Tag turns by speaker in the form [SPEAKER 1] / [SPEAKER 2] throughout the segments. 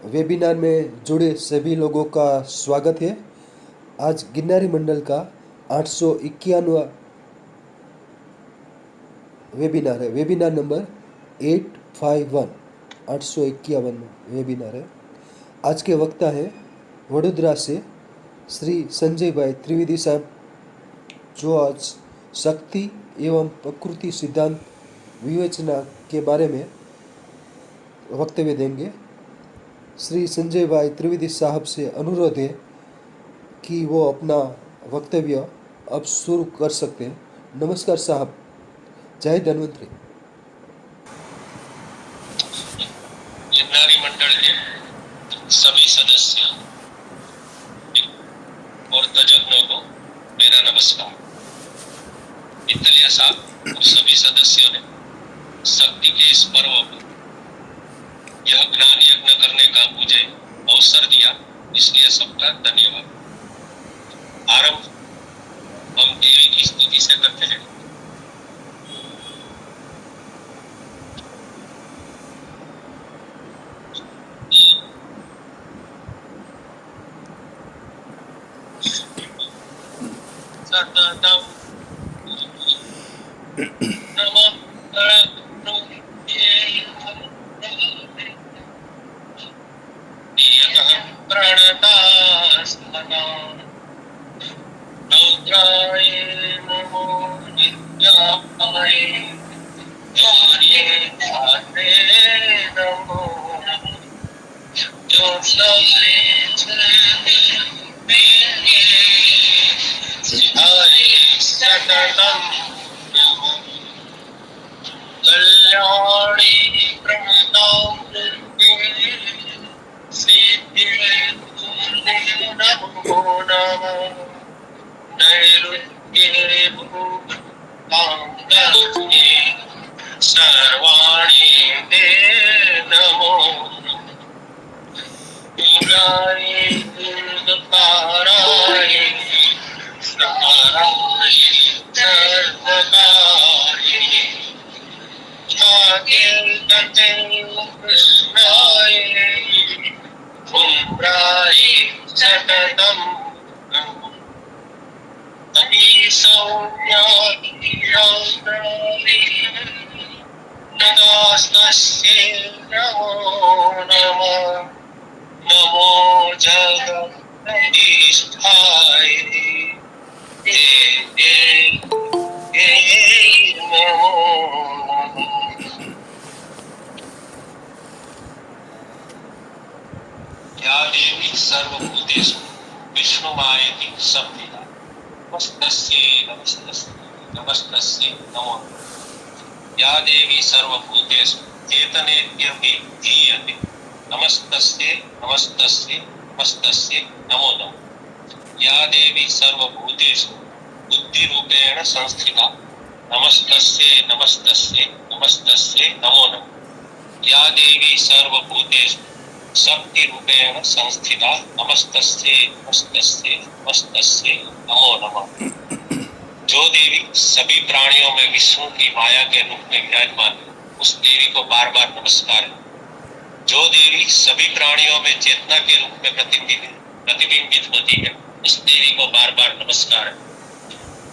[SPEAKER 1] Webinar में जुड़े सभी लोगों का स्वागत है। आज गिरनारी मंडल का 851वां वेबिनार है। वेबिनार नंबर 851, 851 वेबिनार है। आज के वक्ता है वडोदरा से श्री संजय भाई त्रिवेदी साहब, जो आज शक्ति एवं प्रकृति सिद्धांत विवेचना के बारे में वक्तव्य देंगे। श्री संजय भाई त्रिवेदी साहब से अनुरोध है कि वो अपना वक्तव्य अब शुरू कर सकते हैं। नमस्कार साहब, जय धन्वंतरी।
[SPEAKER 2] गिरनारी मंडल के सभी सदस्य और तज्ञों को मेरा नमस्कार। इतलिया साहब और सभी सदस्यों ने शक्ति के इस पर्व पर यह ज्ञान यज्ञ करने का मुझे अवसर दिया, इसलिए सबका धन्यवाद। आरंभ हम देवी की स्तुति से करते हैं। सततम नमः प्रणतास्मना रौद्राय नमो नित्याय गौर्ये भाते नमो ज्योत्स्नाय सिद्धाय सततं नमः कल्याणी प्रणतामृते सिद्धिये नमो नमः नैऋत्ये भूताङ्गे सर्वाणि ते नमो दुर्गाय दुर्गपाराय समाराय सर्वकार्ये भाग्यवते कृष्णाय उम्राय सततं अतिसौम्यातिरौद्राय तदास्तस्यै नमो नमः नमो जगदीष्ठाय नमो या देवी सर्वभूतेषु विष्णुमायेति संविदा नमस्तस्यै नमस्तस्यै नमो नमः। या देवी सर्वभूतेषु चेतनेभ्यः धीयते नमस्तस्यै नमस्तस्यै नमो नमः। या देवी सर्वभूतेषु बुद्धिरूपेण संस्थिता नमस्तस्यै नमो नमः। या देवी सर्वभूतेषु शक्ति रूपेण संस्थिता नमस्तस्यै नमो नमः। जो देवी सभी प्राणियों में विष्णु की माया के रूप में विराजमान है, उस देवी को बार बार नमस्कार है। जो देवी सभी प्राणियों में चेतना के रूप में प्रतिबिंबित होती है, उस देवी को बार बार नमस्कार है।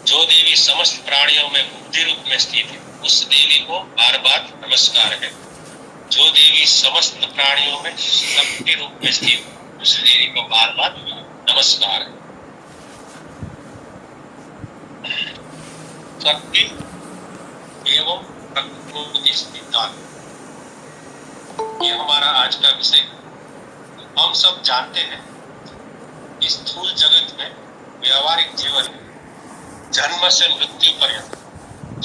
[SPEAKER 2] जो देवी समस्त प्राणियों में बुद्धि रूप में स्थित है, उस देवी को बार बार नमस्कार है। जो देवी समस्त प्राणियों में शक्ति रूप में स्थित, उस देवी को बार बार नमस्कार है। शक्ति एवं प्रकृति सिद्धांत, ये हमारा आज का विषय। हम सब जानते हैं इस स्थूल जगत में व्यवहारिक जीवन में जन्म से मृत्यु पर्यंत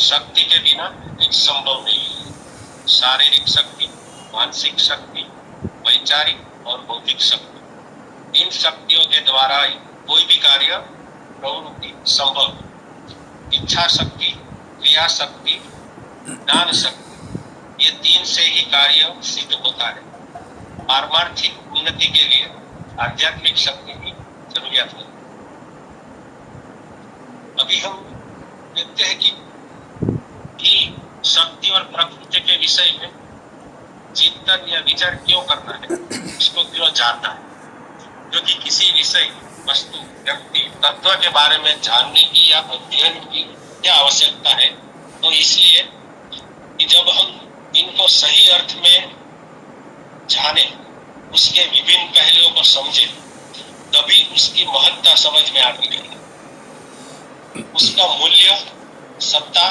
[SPEAKER 2] शक्ति के बिना कुछ संभव नहीं है। शारीरिक शक्ति, मानसिक शक्ति, वैचारिक और बौद्धिक शक्ति, इन शक्तियों के द्वारा ही कोई भी कार्य प्रवृत्ति संभव है। इच्छा शक्ति, क्रिया शक्ति, ज्ञान शक्ति, ये तीन से ही कार्य सिद्ध होता है। पारमार्थिक उन्नति के लिए आध्यात्मिक शक्ति की जरूरत होती है। अभी हम देखते हैं कि शक्ति और प्रकृति के विषय में चिंतन या विचार क्यों करना है, इसको क्यों जानना है? क्योंकि किसी विषय, वस्तु, व्यक्ति, तत्व के बारे में जानने की या अध्ययन की क्या आवश्यकता है? तो इसलिए कि जब हम इनको सही अर्थ में जाने, उसके विभिन्न पहलुओं को समझे, तभी उसकी महत्ता समझ में आती है। उसका मूल्य, सत्ता,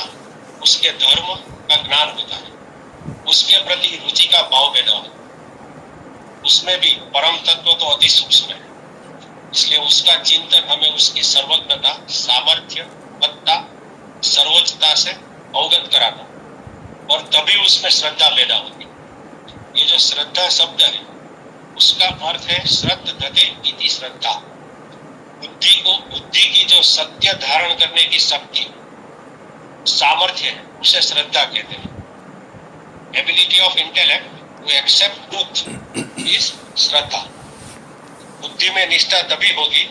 [SPEAKER 2] उसके धर्म का ज्ञान होता है। उसके प्रति रुचि का भाव पैदा होता है। उसमें भी परम तत्व तो अति सूक्ष्म है, इसलिए उसका चिंतन हमें उसकी सर्वज्ञता, सामर्थ्य, सत्ता, सर्वोच्चता से अवगत कराता, और तभी उसमें श्रद्धा पैदा होती। ये जो श्रद्धा शब्द है, उसका अर्थ है श्रद्धते इति श्रद्धा। बुद्धि की जो सत्य धारण करने की शक्ति, सामर्थ्य है, उसे श्रद्धा कहते हैं। Ability of intellect to accept truth is श्रद्धा। बुद्धि में निष्ठा तभी होगी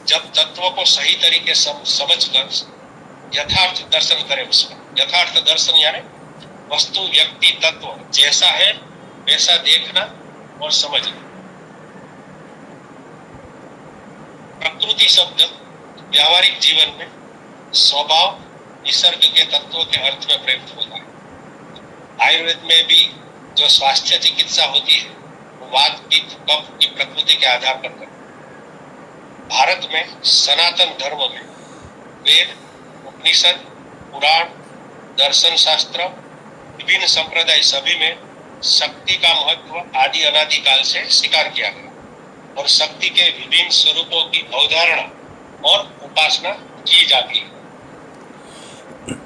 [SPEAKER 2] जब तत्व को सही तरीके समझकर यथार्थ दर्शन करे। उसका यथार्थ दर्शन यानी वस्तु, व्यक्ति, तत्व जैसा है वैसा देखना और समझना। प्रकृति शब्द व्यावहारिक जीवन में स्वभाव, निसर्ग के तत्वों के अर्थ में प्रयुक्त होता है। आयुर्वेद में भी जो स्वास्थ्य चिकित्सा होती है, वात, पित्त, कफ की प्रकृति के आधार पर करते हैं। भारत में सनातन धर्म में वेद, उपनिषद, पुराण, दर्शन शास्त्र, विभिन्न संप्रदाय सभी में शक्ति का महत्व आदि अनादि काल से स्वीकार किया गया और शक्ति के विभिन्न स्वरूपों की अवधारणा और उपासना की जाती है।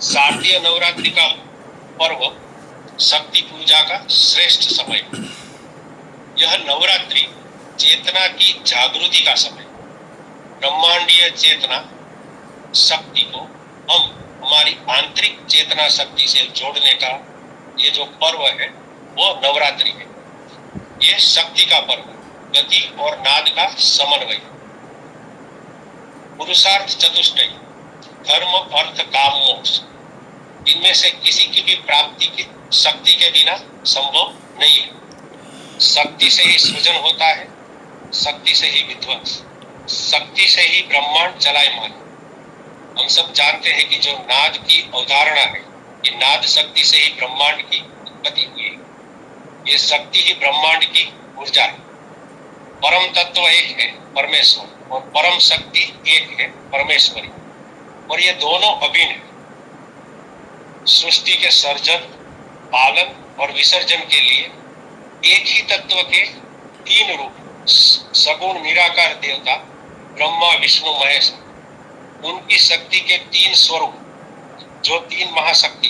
[SPEAKER 2] शारदीय नवरात्रि का पर्व शक्ति पूजा का श्रेष्ठ समय। यह नवरात्रि चेतना की जागृति का समय। ब्रह्मांडीय चेतना शक्ति को हम हमारी आंतरिक चेतना शक्ति से जोड़ने का ये जो पर्व है वो नवरात्रि है। ये शक्ति का पर्व, गति और नाद का समन्वय। पुरुषार्थ चतुष्टय, धर्म, अर्थ, काम, मोक्ष, इनमें से किसी की भी प्राप्ति की शक्ति के बिना संभव नहीं है। शक्ति से ही सृजन होता है, शक्ति से ही विध्वंस, शक्ति से ही ब्रह्मांड चलायमान। हम सब जानते हैं कि जो नाद की अवधारणा है, कि नाद शक्ति से ही ब्रह्मांड की उत्पत्ति हुई है। ये शक्ति ही ब्रह्मांड की ऊर्जा है। परम तत्व एक है, परमेश्वर, और परम शक्ति एक है, परमेश्वरी, और ये दोनों अभिन्न है। सृष्टि के सर्जन, पालन और विसर्जन के लिए एक ही तत्व के तीन रूप, सगुण निराकार देवता ब्रह्मा, विष्णु, महेश, उनकी शक्ति के तीन स्वरूप, जो तीन महाशक्ति,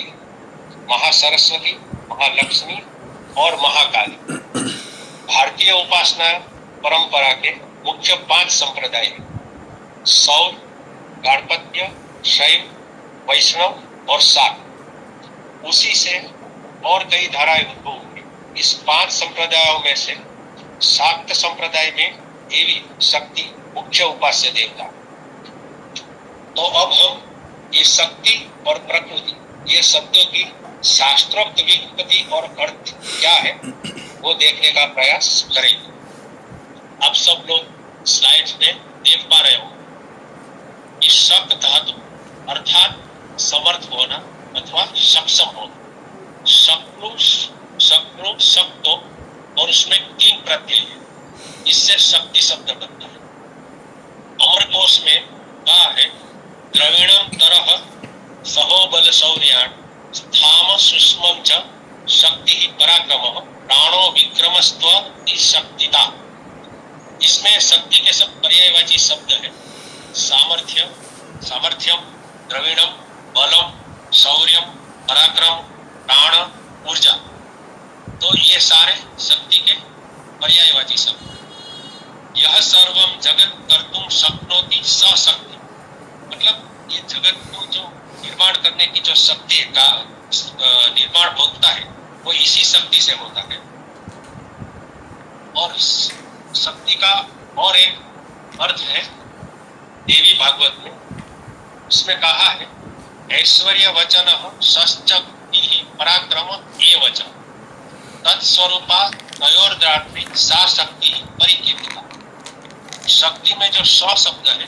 [SPEAKER 2] महासरस्वती, महालक्ष्मी और महाकाली। भारतीय उपासना परंपरा के मुख्य 5 संप्रदाय हैं: सौर, गाणपत्य, शैव, वैष्णव और शाक्त। उसी से और कई धाराएं उद्भव हुई। इस 5 संप्रदायों में से शाक्त संप्रदाय में देवी शक्ति मुख्य उपास्य देवता। तो अब हम ये शक्ति और प्रकृति, ये शब्दों की शास्त्रोक्त व्युत्पत्ति और अर्थ क्या है वो देखने का प्रयास करेंगे। आप सब लोग स्लाइड्स में देख पा रहे हो कि शक धातु अर्थात समर्थ होना अथवा सक्षम होना, शक्नु, शक्तो, और उसमें 3 प्रत्यय है, इससे शक्ति शब्द बनता है। अमरकोश में कहा है द्रविणम तरह सहोबल शौर्याण स्थाम सुष्मं च शक्ति ही पराक्रम प्राणो विक्रमस्त्व शक्तिता। इसमें शक्ति के सब पर्यायवाची शब्द है। सामर्थ्य, सामर्थ्यम, द्रविणम, बलम, शौर्यम, पराक्रम, प्राण, ऊर्जा। तो ये सारे शक्ति के पर्यायवाची शब्द। यह सर्वम जगत कर्तुम शक्नोति स शक्ति, मतलब ये जगत को जो निर्माण करने की जो शक्ति का निर्माण होता है वो इसी शक्ति से होता है। और शक्ति का और एक अर्थ है देवी भागवत में, उसमें कहा है ऐश्वर्य वचन शक्ति पराक्रम एवच तत्स्वरूपा तयोर्द्रात्री सा शक्ति परिकीर्तिता। शक्ति में जो स्व शब्द है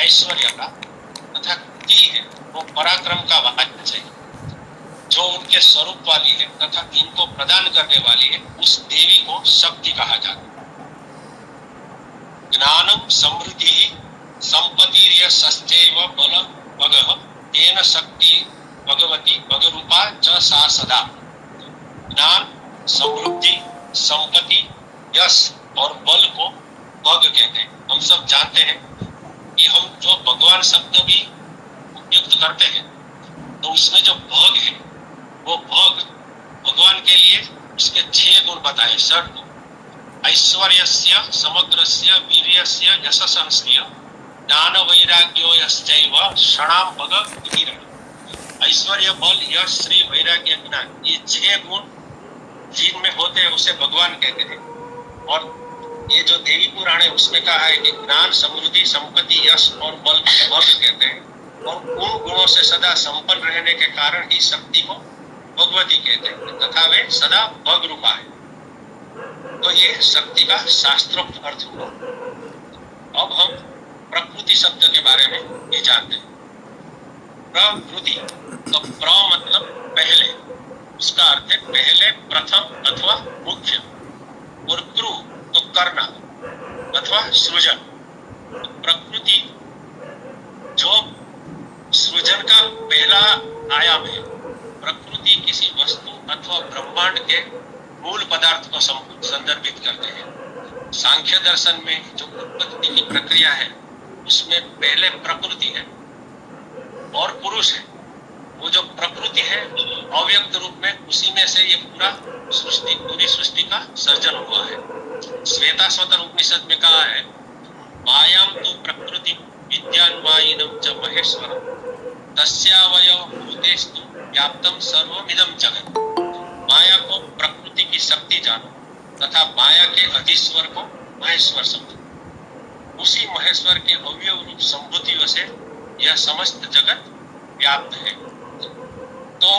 [SPEAKER 2] ऐश्वर्य का तथा की है वो पराक्रम का वाच्य है, जो उनके स्वरूप वाली है तथा इनको प्रदान करने वाली है, उस देवी को शक्ति कहा जाता है। ज्ञानम समृद्धि संपत्ति सस्तेव बल भगः तेन शक्ति भगवती भगरूपा च सा सदा। ज्ञान, समृद्धि, संपत्ति, यश और बल को भग कहते हैं। हम सब जानते हैं कि हम जो भगवान शब्द भी उपयुक्त करते हैं तो उसमें जो भग है वो भग भगवान के लिए उसके 6 गुण बताए, 6 गुण। ऐश्वर्यस्य समग्रस्य वीर्यस्य यशसंस्य ज्ञान वैराग्यो यश्चैव षणाम भग इति रहे। ऐश्वर्य, बल, यश, श्री, वैराग्य, ज्ञान, ये 6 गुण जिनमें होते हैं उसे भगवान कहते हैं। और ये जो देवी पुराण है उसमें कहा है कि ज्ञान, समृद्धि, संपत्ति, यश और बल को भग कहते हैं, और उन गुणों से सदा संपन्न रहने के कारण ही शक्ति को भगवती कहते हैं तथा वे सदा भग रूपा है। तो ये शक्ति का शास्त्रोक्त अर्थ हुआ। अब हम प्रकृति शब्द के बारे में ये जानते हैं। प्रकृति, तो प्र मतलब पहले, उसका अर्थ है पहले, प्रथम अथवा मुख्य, और कृ तो करना अथवा सृजन। प्रकृति जो सृजन का पहला आयाम है। प्रकृति किसी वस्तु अथवा ब्रह्मांड के मूल पदार्थ को संदर्भित करते हैं। सांख्य दर्शन में जो उत्पत्ति की प्रक्रिया है उसमें पहले प्रकृति है और पुरुष है। वो जो प्रकृति है अव्यक्त रूप में, उसी में से ये पूरी सृष्टि का सर्जन हुआ है। श्वेताश्वतर उपनिषद में कहा है, मायां तु प्रकृति विद्यान्वायिनं च महेश्वरं तस्यावयव भूतेस्तु व्याप्तम सर्वमिदं जगत्। माया को प्रकृति की शक्ति जानो तथा माया के अधीश्वर को महेश्वर समझो। उसी महेश्वर के अवयव रूप संभूतियों से यह समस्त जगत व्याप्त है। तो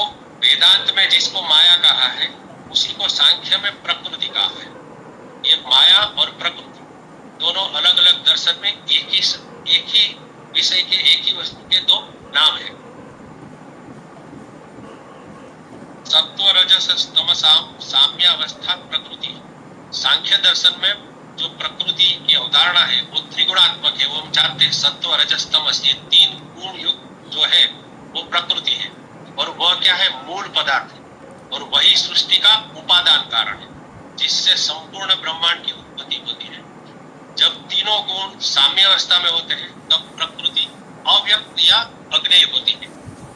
[SPEAKER 2] वेदांत में जिसको माया कहा है उसी को सांख्य में प्रकृति कहा है। ये माया और प्रकृति दोनों अलग अलग दर्शन में एक ही विषय के, एक ही वस्तु के 2 नाम है। सत्व रजस तमसाम साम्यावस्था प्रकृति। सांख्य दर्शन में जो प्रकृति की अवधारणा है वो त्रिगुणात्मक है। वो हम जानते हैं, सत्व रजस तमस, ये 3 गुण युक्त जो है वो प्रकृति है। और वह क्या है? मूल पदार्थ है, और वही सृष्टि का उपादान कारण है जिससे संपूर्ण ब्रह्मांड की उत्पत्ति होती है। जब तीनों गुण साम्य अवस्था में होते हैं तब प्रकृति अव्यक्त या अग्नेय होती है,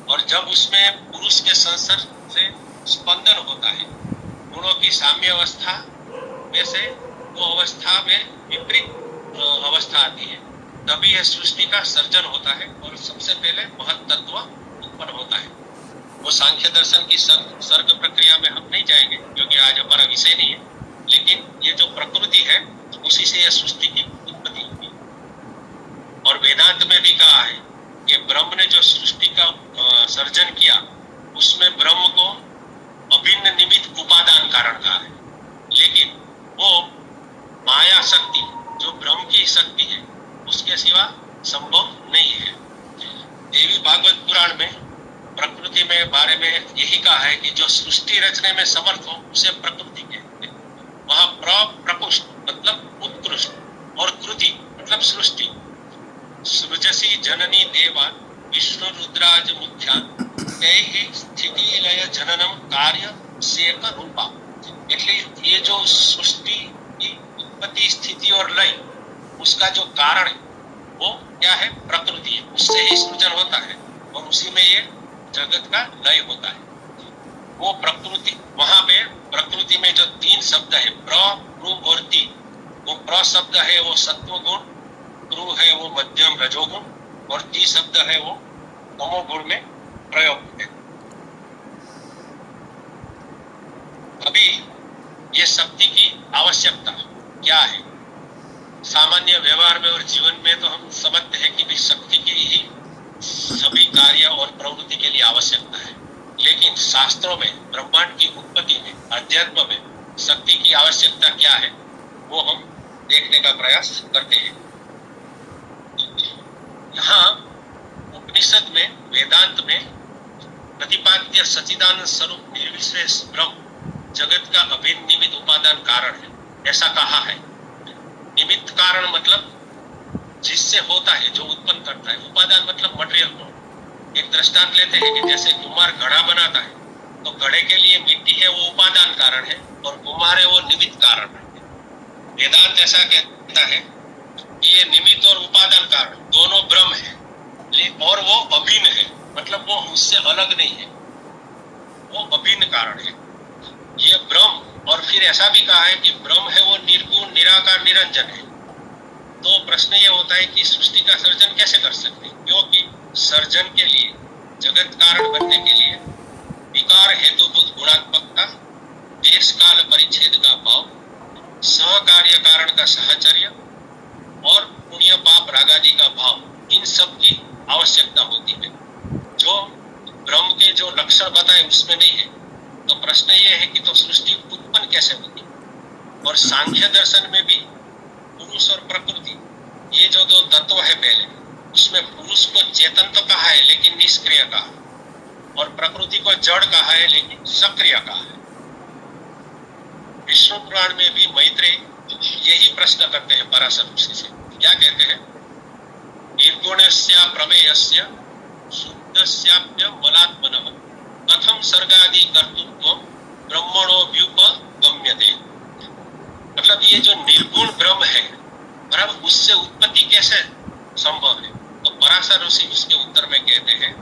[SPEAKER 2] और जब उसमें पुरुष के संसर्ग से स्पंदन होता है, गुणों की साम्य अवस्था में से वो अवस्था में विपरीत अवस्था आती है, तभी यह सृष्टि का सर्जन होता है और सबसे पहले महत्तत्व उत्पन्न होता है। वो सांख्य दर्शन की सर्ग प्रक्रिया में हम नहीं जाएंगे क्योंकि आज हमारा विषय नहीं है, लेकिन ये जो प्रकृति है उसी से यह सृष्टि की उत्पत्ति होती है। और वेदांत में भी कहा है कि ब्रह्म ने जो सृष्टि का सर्जन किया उसमें ब्रह्म को अभिन्न निमित्त उपादान कारण कहा है, लेकिन वो माया शक्ति जो ब्रह्म की शक्ति है उसके सिवा संभव नहीं है। देवी भागवत पुराण में प्रकृति में बारे में यही कहा है कि जो सृष्टि रचने में समर्थ हो उसे प्रकृति कहते हैं। वहां प्रकृष्ट मतलब उत्कृष्ट और कृति मतलब सृष्टि। सृजसी जननी देवा विष्णु रुद्राज मुख्यान तैहि स्थिति लय जननम कार्य सेक रूपा। એટલે ये जो सृष्टि की उत्पत्ति, स्थिति और लय उसका जो कारण है वो क्या है? प्रकृति है। उससे ही सृजन होता है और उसी में ये जगत का लय होता है। वो प्रकृति, वहां पे प्रकृति में जो 3 शब्द है प्र, कृ और ति, वो प्र शब्द है वो सत्व गुण, कृ है वो मध्यम रजोगुण, और ति शब्द है वो तमोगुण में प्रयोग है। अभी ये शक्ति की आवश्यकता क्या है? सामान्य व्यवहार में और जीवन में तो हम समझते हैं कि शक्ति की ही सभी कार्य और प्रवृत्ति के लिए आवश्यकता है, लेकिन शास्त्रों में, ब्रह्मांड की उत्पत्ति में, अध्यात्म में शक्ति की आवश्यकता क्या है वो हम देखने का प्रयास करते हैं। यहाँ उपनिषद में, वेदांत में प्रतिपाद्य सच्चिदानंद स्वरूप निर्विशेष ब्रह्म जगत का अभिन्न निमित्त उपादान कारण है, ऐसा कहा है। निमित्त कारण मतलब जिससे होता है, जो उत्पन्न करता है। उपादान मतलब मटेरियल। एक दृष्टांत लेते हैं कि जैसे कुम्हार घड़ा बनाता है तो घड़े के लिए मिट्टी है वो उपादान कारण है और कुम्हार है वो निमित्त कारण है। वेदांत ऐसा कहता है कि ये निमित्त और उपादान कारण दोनों ब्रह्म है और वो अभिन्न है, मतलब वो उससे अलग नहीं है, वो अभिन्न कारण है ये ब्रह्म। और फिर ऐसा भी कहा है कि ब्रह्म है वो निर्गुण, निराकार, निरंजन है। तो प्रश्न ये होता है कि सृष्टि का सर्जन कैसे कर सकते हैं, क्योंकि सर्जन के लिए, जगत कारण बनने के लिए विकार हेतुभूत गुणात्मकता, देश काल परिच्छेद का भाव, सहकार्य कारण का साहचर्य और पुण्य पाप रागादि का भाव, इन सब की आवश्यकता होती है, जो ब्रह्म के जो लक्षण बताए उसमें नहीं है। तो प्रश्न ये है कि तो सृष्टि उत्पन्न कैसे होती। और सांख्य दर्शन में भी पुरुष और प्रकृति, ये जो दो तत्व है पहले, उसमें पुरुष को चेतन तो कहा है लेकिन निष्क्रिय कहा, और प्रकृति को जड़ कहा है लेकिन सक्रिय कहा है। विष्णु पुराण में भी मैत्रेय यही प्रश्न करते हैं पराशर ऋषि से। क्या कहते हैं? निर्गुणस्य प्रमेयस्य शुद्धस्याप्य मलात्मनः कथम सर्गादि कर्तृत्व ब्रह्मणोऽभ्युपगम्यते। मतलब ये जो निर्गुण ब्रह्म है, बराबर, उससे उत्पत्ति कैसे संभव है? तो पराशर ऋषि उसके उत्तर में कहते हैं,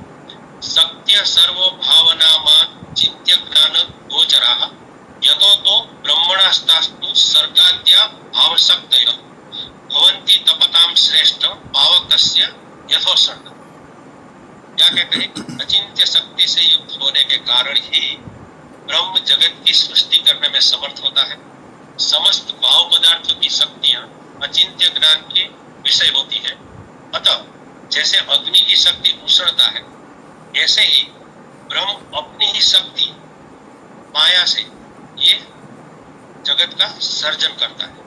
[SPEAKER 2] सत्य सर्व भावनामान चित्य ज्ञान गोचराः यतो तो ब्रह्मणास्तास्तु सर्गाद्या भावशक्तयः भवन्ति तपतां श्रेष्ठ पावकस्य यथोषण। क्या कहते हैं? अचिंत्य शक्ति से युक्त होने के कारण ही ब्रह्म जगत की सृष्टि करने में समर्थ होता है। समस्त भाव पदार्थों की शक्तियां अचिंत्य ज्ञान के विषय होती है। अतः जैसे अग्नि की शक्ति उष्णता है, ऐसे ही ब्रह्म अपनी ही शक्ति माया से ये जगत का सर्जन करता है।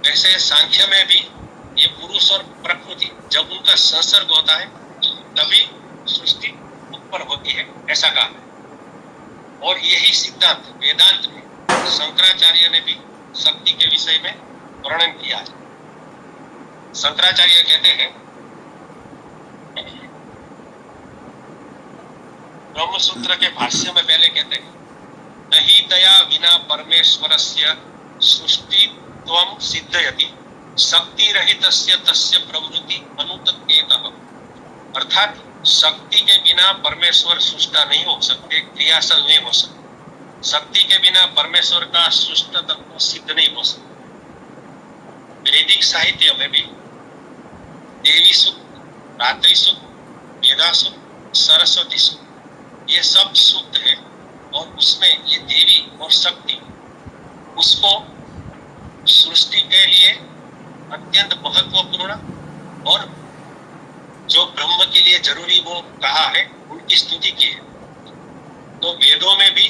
[SPEAKER 2] वैसे सांख्य में भी ये पुरुष और प्रकृति जब उनका संसर्ग होता है तभी सृष्टि उत्पन्न होती है, ऐसा कहा है। और यही सिद्धांत वेदांत में शंकराचार्य ने भी शक्ति के विषय में वर्णन किया है। शंकराचार्य कहते हैं, ब्रह्म सूत्र के भाष्य में पहले कहते हैं, नहीं दया विना परमेश्वरस्य सृष्टित्वं सिद्धयति शक्ति रहितस्य तस्य प्रवृत्ति अनुतत्येतः। अर्थात शक्ति के बिना परमेश्वर सृष्टा नहीं हो सकते, क्रियाशील नहीं हो सकते। शक्ति के बिना परमेश्वर का सृष्ट तत्व सिद्ध नहीं हो सकता। वैदिक साहित्य में भी देवी सूक्त, रात्रि सूक्त, वेदा सूक्त, सरस्वती सूक्त, ये सब सूक्त है और उसमें ये देवी और शक्ति उसको सृष्टि के लिए अत्यंत महत्वपूर्ण और जो ब्रह्म के लिए जरूरी वो कहा है, उनकी स्तुति की है। तो वेदों में भी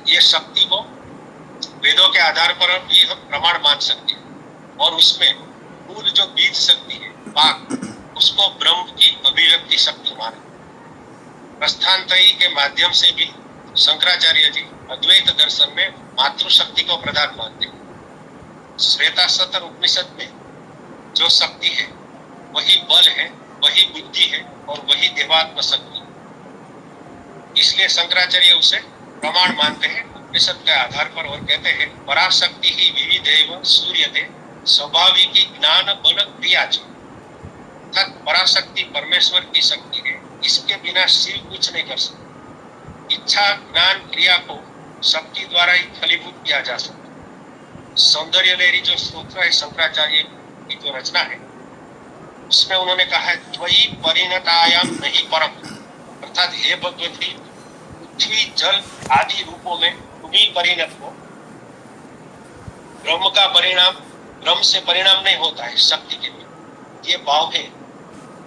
[SPEAKER 2] ये शक्ति को वेदों के आधार पर भी हम प्रमाण मान सकते हैं और उसमें मूल जो बीज शक्ति है, वाक, उसको ब्रह्म की अभिव्यक्ति शक्ति माने। प्रस्थानत्रयी के माध्यम से भी शंकराचार्य जी अद्वैत दर्शन में मातृशक्ति को प्रधान मानते हैं। श्वेताश्वतर उपनिषद में जो शक्ति है वही बल है, वही बुद्धि है और वही देवात्म शक्ति। इसलिए शंकराचार्य उसे प्रमाण मानते हैं उपनिषद के आधार पर और कहते हैं, पराशक्ति ही विविधैव सूर्यते स्वाभाविकी ज्ञान बल क्रिया च। अर्थात पराशक्ति परमेश्वर की शक्ति है, इसके बिना शिव कुछ नहीं कर सकता। इच्छा ज्ञान क्रिया को शक्ति द्वारा ही फलीभूत किया जा सकता। सौंदर्य लहरी जो सूत्र है शंकराचार्य की जो रचना है उसमें उन्होंने कहा है, त्वयि परिणतायाम नहीं परम। अर्थात हे भगवती, पृथ्वी जल आदि रूपों में तुम्ही परिणत हो। ब्रह्म का परिणाम ब्रह्म से परिणाम नहीं होता है शक्ति के लिए, ये भाव है।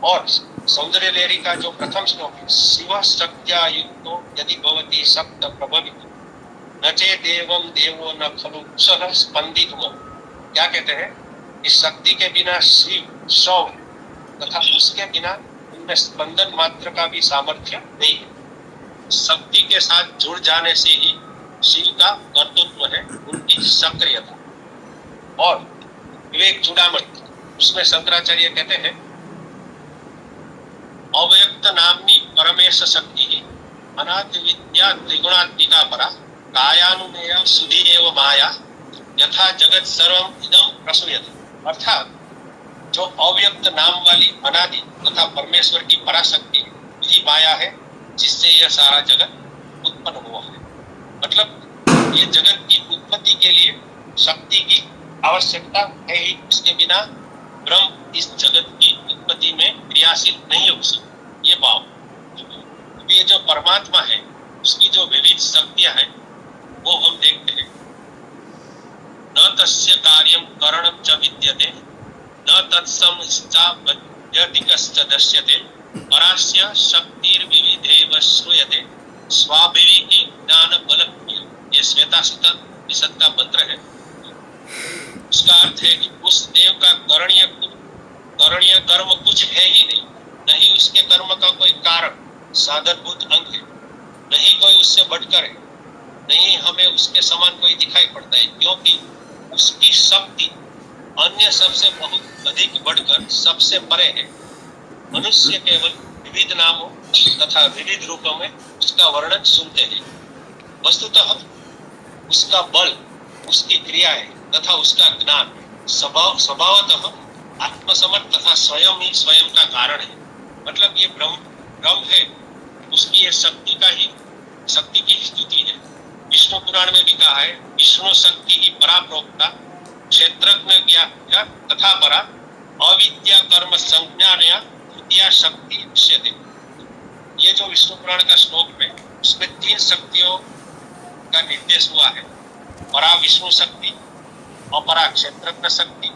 [SPEAKER 2] और सौंदर्य लहरी का जो प्रथम श्लोक है, शिव शक्त्या युक्तो यदि भवति सप्त प्रभवित, न चेदेवं देवो न खलु सह स्पंदितुम। क्या कहते हैं? इस शक्ति के बिना शिव सौ तथा उसके बिना उनमें स्पंदन मात्र का भी सामर्थ्य नहीं है। शक्ति के साथ जुड़ जाने से ही शिव का कर्तृत्व है, उनकी सक्रियता। और विवेक चूड़ामणि उसमें शंकराचार्य कहते हैं अव्यक्त नामनी परमेश शक्ति अनादि विद्या त्रिगुणात्मिका परा कायानुमेय सुधी एव माया यथा जगत सर्वम इदम प्रसूयते। अर्थात जो अव्यक्त नाम वाली अनादि तथा परमेश्वर की पराशक्ति वही माया है जिससे यह सारा जगत उत्पन्न हुआ है। मतलब ये जगत की उत्पत्ति के लिए शक्ति की आवश्यकता है ही, उसके बिना ब्रह्म इस जगत की उत्पत्ति में क्रियाशील नहीं हो सकती। ये भाव तो ये जो परमात्मा है उसकी जो विविध शक्तियां हैं वो हम देखते हैं। न तस्य कार्यम करणम च विद्यते न तत्समश्चापद्यतिकश्च दश्यते परास्य शक्तिर्विविधेव श्रूयते स्वाभिविकी ज्ञान बलक्रिय। ये श्वेताश्वतर उपनिषद का मंत्र है। उसका अर्थ है कि उस देव का करणीय कर्म कुछ है ही नहीं, नहीं उसके कर्म का कोई कारण साधनभूत अंग है, नहीं कोई उससे बढ़कर है, नहीं हमें उसके समान कोई दिखाई पड़ता है, क्योंकि उसकी शक्ति अन्य सबसे बहुत अधिक बढ़कर सबसे परे है। मनुष्य केवल विविध नामों तथा विविध रूपों में उसका वर्णन सुनते हैं। वस्तुतः उसका बल, उसकी क्रियाएं तथा उसका ज्ञान स्वभावतः आत्मसमर्थ तथा स्वयं ही स्वयं का कारण है। मतलब ये ब्रह्म है, उसकी ये शक्ति की स्तुति है। विष्णु पुराण में भी कहा है विष्णु शक्ति ही परा प्रोक्ता क्षेत्रज्ञ ज्ञात्या तथा परा अविद्या कर्म संज्ञानया द्वितीया शक्ति उच्यते। ये जो विष्णु पुराण का श्लोक है उसमें 3 शक्तियों का निर्देश हुआ है। परा विष्णु शक्ति, अपरा क्षेत्रज्ञ शक्ति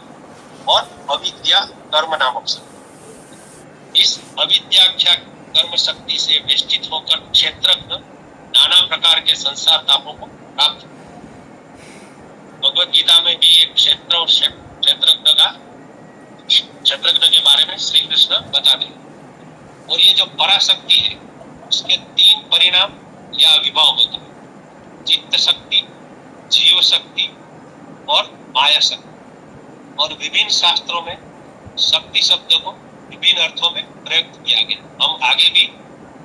[SPEAKER 2] और अविद्या कर्म नामक शक्ति। इस अविद्याख्या कर्म शक्ति से वेष्टित होकर क्षेत्रज्ञ नाना प्रकार के संसार तापों को प्राप्त। भगवत गीता में भी एक क्षेत्र और क्षेत्रज्ञ के बारे में श्री कृष्ण बता दें। और ये जो पराशक्ति है उसके 3 परिणाम या विभाव होता है, चित्त शक्ति, जीव शक्ति और माया शक्ति। और विभिन्न शास्त्रों में शक्ति शब्द को विभिन्न अर्थों में प्रयुक्त किया गया। हम आगे भी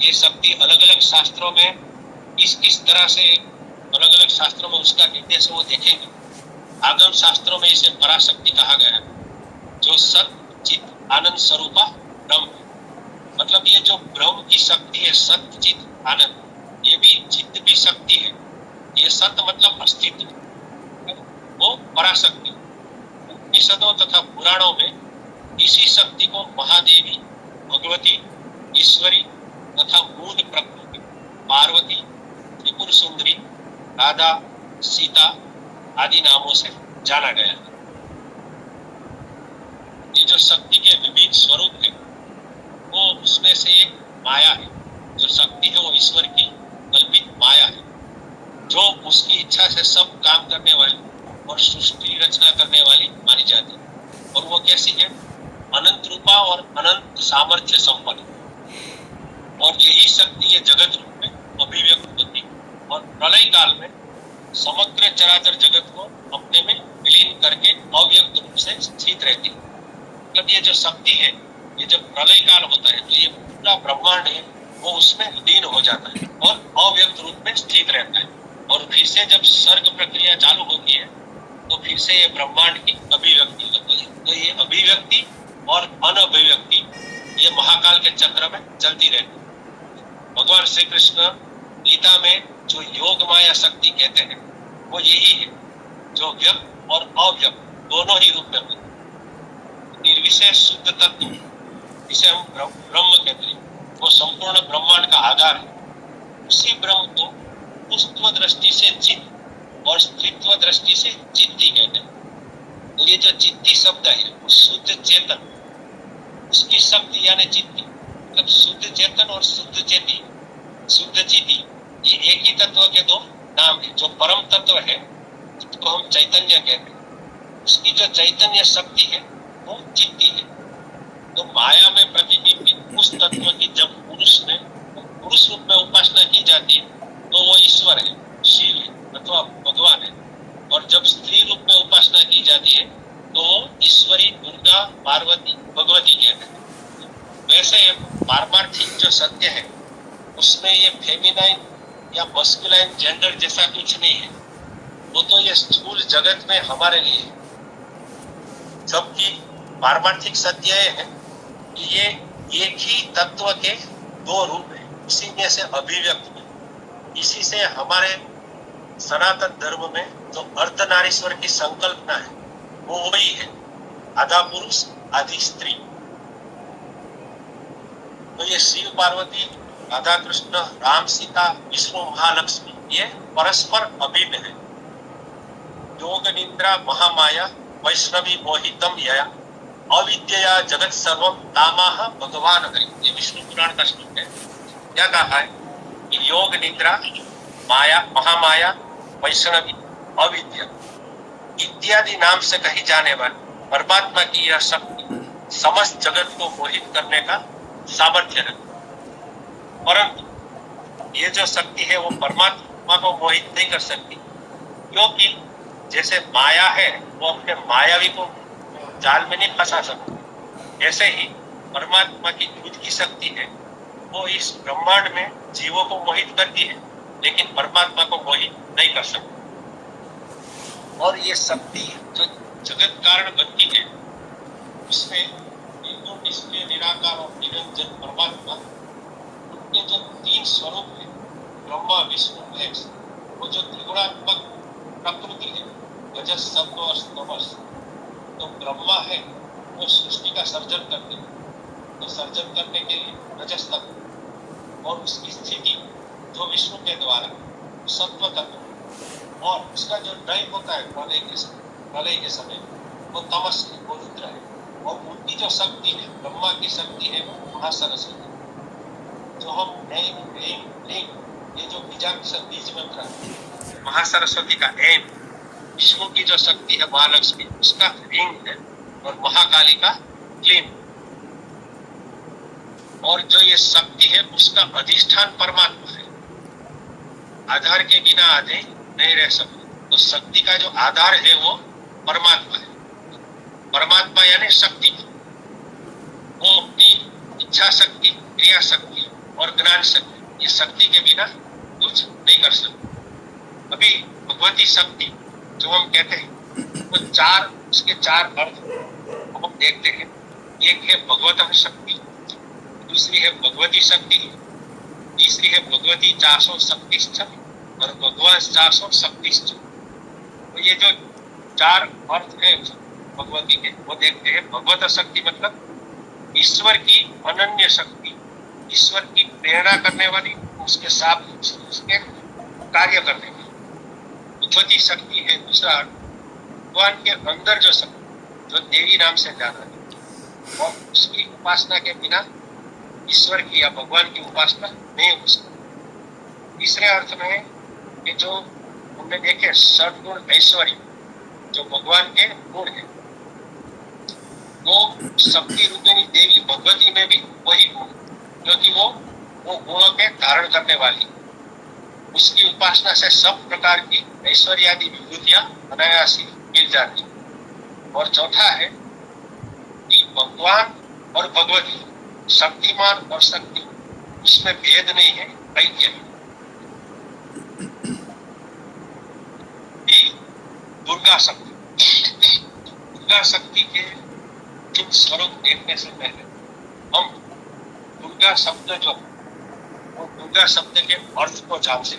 [SPEAKER 2] ये शक्ति अलग अलग शास्त्रों में किस तरह से अलग अलग शास्त्रों में उसका निर्देश वो देखेंगे। आगम शास्त्रों में इसे पराशक्ति कहा गया है, जो सत चित आनंद स्वरूपा ब्रह्म है। मतलब ये जो ब्रह्म की शक्ति है, सत चित आनंद, ये भी चित्त भी शक्ति है। ये सत मतलब अस्तित्व, वो पराशक्ति। उपनिषदों तथा पुराणों में इसी शक्ति को महादेवी, भगवती, ईश्वरी तथा मूल प्रकृति, पार्वती, त्रिपुर सुंदरी, राधा, सीता आदि नामों से जाना गया है। ये जो शक्ति के विविध स्वरूप है वो उसमें से एक माया है। जो शक्ति है वो ईश्वर की कल्पित माया है, जो उसकी इच्छा से सब काम करने वाली और सृष्टि रचना करने वाली मानी जाती है। और वो कैसी है? अनंत रूपा और अनंत सामर्थ्य संपन्न। और यही शक्ति ये जगत रूप में अभिव्यक्त होती और प्रलय काल में समग्र चराचर जगत को अपने में विलीन करके अव्यक्त रूप से स्थित रहती है। मतलब ये जो शक्ति है, ये जब प्रलय काल होता है तो ये पूरा ब्रह्मांड है वो उसमें लीन हो जाता है और अव्यक्त रूप में स्थित रहता है। और फिर से जब सर्ग प्रक्रिया चालू होती है तो फिर से ये ब्रह्मांड की अभिव्यक्ति होती है। तो ये अभिव्यक्ति और अनभिव्यक्ति ये महाकाल के चक्र में चलती रहती है। भगवान श्री कृष्ण गीता में जो योग माया शक्ति कहते हैं वो यही है, जो व्यक्त और अव्यक्त दोनों ही रूप में होते हैं। निर्विशेष शुद्ध तत्व जिसे हम ब्रह्म कहते हैं वो संपूर्ण ब्रह्मांड का आधार है। उसी ब्रह्म को पुष्प दृष्टि से चित्त और स्त्रीत्व दृष्टि से चित्ती कहते हैं। तो ये जो चित्ती शब्द है वो शुद्ध चेतन, उसकी शक्ति यानी चित्ती, मतलब शुद्ध चेतन और शुद्ध चेती, शुद्ध चित्ती, ये एक ही तत्व के 2 नाम है, जो परम तत्व है, तो हम चैतन्य कहते हैं, उसकी जो चैतन्य शक्ति है वो चित्ती है। तो माया में प्रतिबिंबित उस तत्व की जब पुरुष रूप में उपासना की जाती है तो वो ईश्वर है, शिव है अथवा भगवान है। और जब स्त्री रूप में उपासना की जाती है तो वो ईश्वरी, दुर्गा, पार्वती, भगवती कहते हैं। वैसे पारमार्थिक जो सत्य है उसमें ये फेमिनाइन या मस्कुलाइन जेंडर जैसा कुछ नहीं है, वो तो ये स्थूल जगत में हमारे लिए है। जबकि पारमार्थिक सत्य है कि ये एक ही तत्व के दो रूप है, इसी में से अभिव्यक्त है। इसी से हमारे सनातन धर्म में जो अर्धनारीश्वर की संकल्पना है वो वही है, आधा पुरुष आधी स्त्री। तो ये शिव पार्वती, राधा कृष्ण, राम सीता, विष्णु महालक्ष्मी, ये परस्पर अभिन्न है। योग निद्रा महामाया वैष्णवी मोहितम यया अविद्या जगत सर्वम तामाह भगवान हरि, ये विष्णु पुराण का श्लोक है। क्या कहा है कि योग निद्रा माया, महामाया, वैष्णवी, अविद्या इत्यादि नाम से कही जाने वाली परमात्मा की यह शक्ति समस्त जगत को मोहित करने का सामर्थ्य है। परंतु ये जो शक्ति है वो परमात्मा को मोहित नहीं कर सकती, क्योंकि जैसे माया है वो अपने मायावी को जाल में नहीं फंसा सकती, ऐसे ही परमात्मा की खुद की शक्ति है वो इस ब्रह्मांड में जीवों को मोहित करती है, लेकिन परमात्मा को मोहित नहीं कर सकती। और ये शक्ति जो जगत कारण बनती है उसमें निर्गुण, निष्क्रिय, निराकार और निरंजन परमात्मा, उनके जो तीन स्वरूप है ब्रह्मा, विष्णु, महेश, वो जो त्रिगुणात्मक प्रकृति है रजस, सत्व और तमस, तो ब्रह्मा है वो सृष्टि का सर्जन करते हैं, तो सर्जन करने के लिए रजस तत्व, और उसकी स्थिति जो विष्णु के द्वारा सत्व तत्व, और उसका जो लय होता है प्रलय के समय वो तमस है, वो रुद्र है। और उनकी जो शक्ति है ब्रह्मा की शक्ति है वो महासरस्वती, जो हम ये जो बीजाक्षर बीज मंत्र है महासरस्वती का एम, विष्णु की जो शक्ति है महालक्ष्मी उसका रिंग है, और महाकाली का क्लीन। और जो ये शक्ति है उसका अधिष्ठान परमात्मा है, आधार के बिना आधे नहीं रह सकते। तो शक्ति का जो आधार है वो परमात्मा है। परमात्मा यानी शक्ति, वो अपनी इच्छा शक्ति, क्रिया शक्ति और ज्ञान शक्ति, ये शक्ति के बिना कुछ नहीं कर सकते। अभी भगवती शक्ति जो हम कहते हैं वो उसके चार अर्थ हम देखते हैं। एक है भगवत शक्ति, दूसरी है भगवती शक्ति, तीसरी है भगवती चासो शक्तिश्च और भगवान चासो शक्तिश्च। तो ये जो चार अर्थ है भगवती के वो देखते हैं। भगवत शक्ति मतलब ईश्वर की अनन्य शक्ति, ईश्वर की प्रेरणा करने वाली, उसके साथ उसके कार्य करने वाली भगवती शक्ति है। दूसरा भगवान के अंदर जो शक्ति, जो देवी नाम से जाना है, और उसकी उपासना के बिना ईश्वर की या भगवान की उपासना नहीं हो सकती। तीसरे अर्थ में कि जो हमने देखे सद्गुण ऐश्वर्य, जो भगवान के गुण है, वो शक्ति रूपिणी देवी भगवती में भी वही गुण, क्योंकि वो गुणों के धारण करने वाली, उसकी उपासना से सब प्रकार की ऐश्वर्यादि विभूतियां अनायास मिल जाती। और चौथा है कि भगवान और भगवती, शक्तिमान और शक्ति, उसमें भेद नहीं है, ऐक्य है। दुर्गा शक्ति, दुर्गा शक्ति के किन स्वरूप देखने से पहले हम दुर्गा शब्द जो वो दुर्गा शब्द के अर्थ को जान से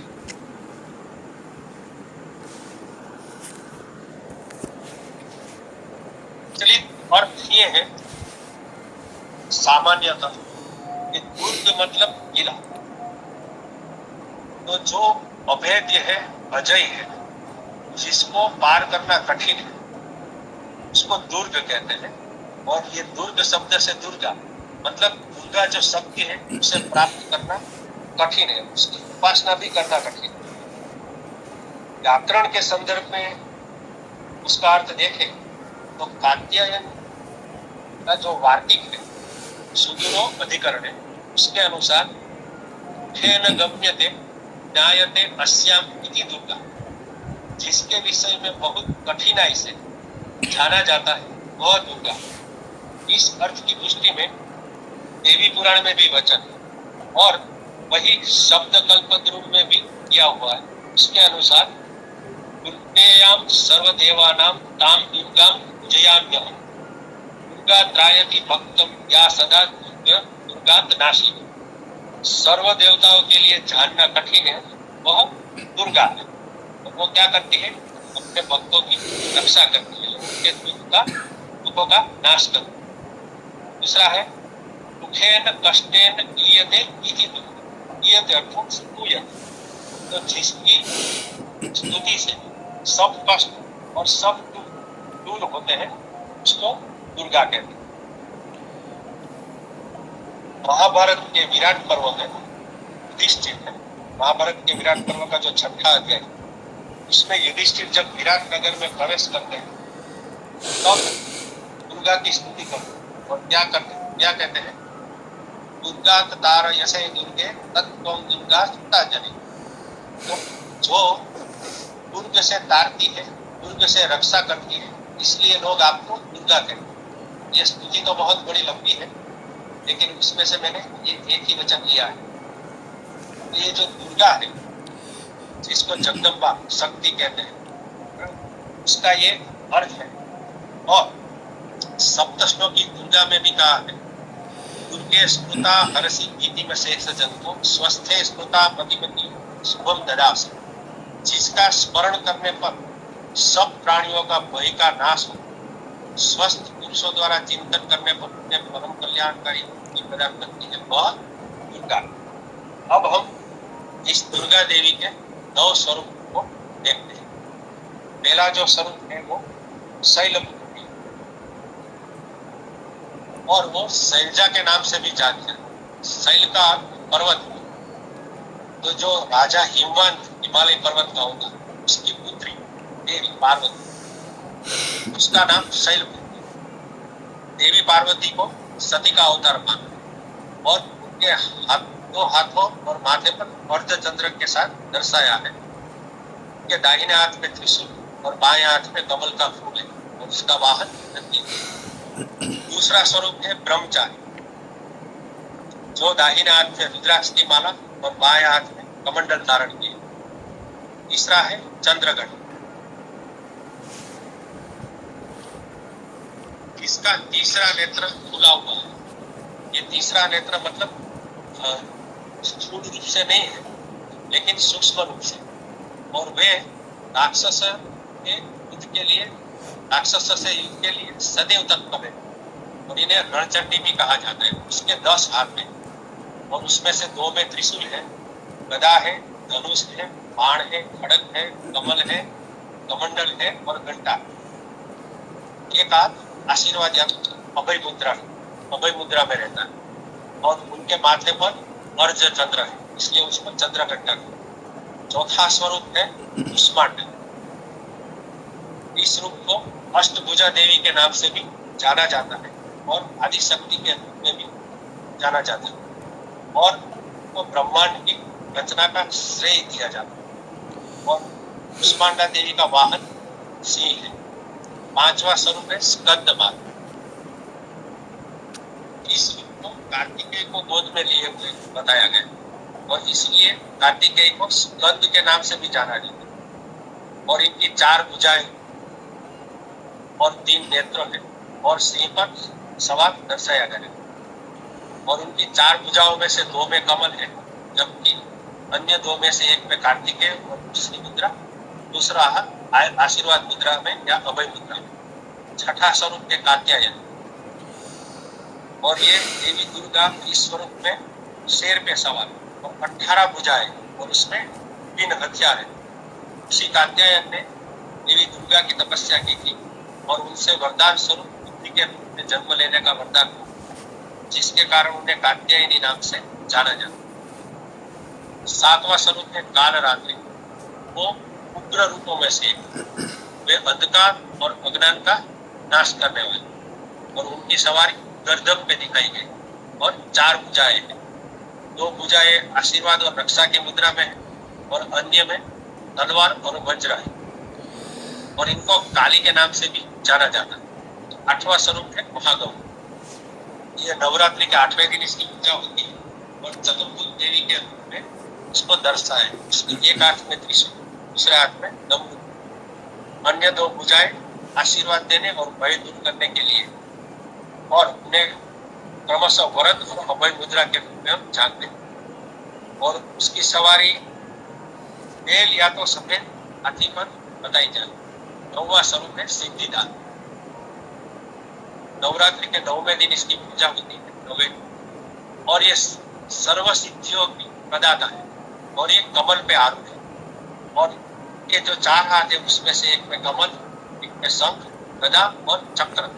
[SPEAKER 2] चलित अर्थ ये है सामान्यतः कि दुर्ग मतलब किला। तो जो अभेद्य है, अजय है, जिसको पार करना कठिन है, उसको दुर्ग कहते हैं। और ये दुर्ग शब्द से दुर्गा मतलब दुर्गा जो शक्ति है उसे प्राप्त करना कठिन है, उसकी उपासना भी करना कठिन है। व्याकरण के संदर्भ में उसका अर्थ देखें तो कात्यायन का जो वार्तिक है, सुदूरो अधिकरण है, उसके अनुसार खेन गम्यते न्यायते अस्याम इति दुर्गा, जिसके विषय में बहुत कठिनाई से जाना जाता है वह दुर्गा। इस अर्थ की पुष्टि में देवी पुराण में भी वचन है और वही शब्द कल्पद्रुम में भी किया हुआ है। उसके अनुसार दुर्गेयाम सर्वदेवानां ताम दुर्गां पूजयाम्यहम्, दुर्गा त्रायति भक्तम या सदा दुर्गात नाशी। सर्व देवताओं के लिए जानना कठिन है वह दुर्गा है। तो वो क्या करती है? अपने भक्तों की रक्षा करती है, उनके दुखों का नाश करती है। दूसरा है दुखेन कष्टेन ईयते इति दुर्गा, ईयते अर्थात स्तूयते, तो जिसकी स्तुति से सब कष्ट और सब दुख दूर होते हैं उसको दुर्गा कहते हैं। महाभारत के विराट पर्व में युधिष्ठिर है, महाभारत के विराट पर्व का जो छठा अध्याय, उसमें युधिष्ठिर जब विराट नगर में प्रवेश करते हैं तब दुर्गा की स्तुति करते हैं और क्या कहते हैं? दुर्गा तार यसे दुर्गे तत्त्वं दुर्गा सुता जने। तो जो दुर्ग से तारती है, दुर्ग से रक्षा करती है, इसलिए लोग आपको दुर्गा कहते हैं। ये स्तुति तो बहुत बड़ी लंबी है, लेकिन उसमें से मैंने ये एक ही वचन लिया है। तो ये जो दुर्गा है, जिसको जगदम्बा शक्ति कहते हैं, उसका ये अर्थ है। और सप्त श्लोकी दुर्गा में भी कहा है, दुर्गे स्मृता हरसी गीति में शेष जंतु स्वस्थे स्मृता प्रतिपति शुभम ददासी, जिसका स्मरण करने पर सब प्राणियों का भय का नाश हो, स्वस्थ पुरुषों द्वारा चिंतन करने पर उन्हें परम कल्याणकारी प्रदान करती है वह दुर्गा। अब हम इस दुर्गा देवी के 9 स्वरूप को देखते हैं। पहला जो स्वरूप है वो शैलपुत्री, और वो शैलजा के नाम से भी जाती है। शैल का पर्वत, तो जो राजा हिमवंत हिमालय पर्वत का होगा उसकी पुत्री देवी पार्वती, उसका नाम शैलपुत्री। देवी पार्वती को सती का अवतार माना और उनके दो हाथों और माथे पर अर्धचंद्र के साथ दर्शाया है। उनके दाहिने हाथ में त्रिशूल और बाएं हाथ में कमल का फूल है और उसका वाहन नंदी है। दूसरा स्वरूप है ब्रह्मचारी, जो दाहिने हाथ में रुद्राक्ष की माला और बाएं हाथ में कमंडल धारण किए। तीसरा है चंद्रगण, इसका तीसरा नेत्र खुला हुआ है। ये तीसरा नेत्र मतलब स्थूल रूप से नहीं है, लेकिन सूक्ष्म रूप से, और वे राक्षस के युद्ध के लिए, राक्षस से युद्ध के लिए सदैव तत्पर है और इन्हें रणचंडी भी कहा जाता है। उसके 10 हाथ हैं और उसमें से 2 में त्रिशूल है, गदा है, धनुष है, बाण है, खड़ग है, कमल है, कमंडल है और घंटा। एक हाथ आशीर्वाद या अभय मुद्रा में रहता है और उनके माथे पर अर्ध चंद्र है, इसलिए उसको चंद्रघंटा। चौथा स्वरूप है कुष्मांड। इस रूप को अष्टभुजा देवी के नाम से भी जाना जाता है और आदिशक्ति के रूप में भी जाना जाता है, और वो ब्रह्मांड की रचना का श्रेय दिया जाता है। और कुष्मांडा देवी का वाहन सिंह है। पांचवा स्वरूप है स्कंदमाता। इस रूप को कार्तिकेय को गोद में लिए हुए बताया गया और इसलिए कार्तिकेय को स्कंद के नाम से भी जाना जाता है। और इनकी 4 भुजाएं और 3 नेत्र है और सिंह पर सवार दर्शाया गया है। और उनकी 4 भुजाओं में से 2 में कमल है, जबकि अन्य 2 में से एक में कार्तिकेय और दूसरी मुद्रा, दूसरा आशीर्वाद मुद्रा में या अभय मुद्रा में। छठा स्वरूप है कात्यायन, और ये देवी दुर्गा इस स्वरूप में शेर पे सवार और 18 भुजाएं और उसमें 3 हथियार है। उसी कात्यायन ने देवी दुर्गा की तपस्या की थी और उनसे वरदान स्वरूप पुत्री के रूप में जन्म लेने का वरदान हुआ, जिसके कारण उन्हें कात्यायनी नाम से जाना जाता। 7वां स्वरूप है कालरात्रि। वो उग्र रूपों में से एक। वे अंधकार और अज्ञान का नाश करने वाले, और उनकी सवारी गर्दभ पे दिखाई गई, और 4 भुजाएं हैं। 2 भुजाएं आशीर्वाद और रक्षा की मुद्रा में है, और अन्य में तलवार और वज्र है, और इनको काली के नाम से भी जाना जाता है। 8वां स्वरूप है महागौरी। ये नवरात्रि के 8वें दिन इसकी पूजा होती है, और चतुर्भुज देवी के रूप में इसको दर्शाया है। इसके एक हाथ में त्रिशूल, दूसरे हाथ में दंड, अन्य 2 भुजाएं आशीर्वाद देने और भय दूर करने के लिए, और उन्हें क्रमशः वरद और अभय मुद्रा के रूप में हम जानते हैं। और उसकी सवारी बैल या तो सफेद हाथी पर बताई जाती। 9वां स्वरूप है सिद्धिदान। नवरात्रि के 9वें दिन इसकी पूजा होती है, 9वें, और ये सर्व सिद्धियों की प्रदाता है, और ये कमल पे आरूढ़ है, और ये जो 4 हाथ है उसमें से एक में कमल, एक में शंख, गदा और चक्र।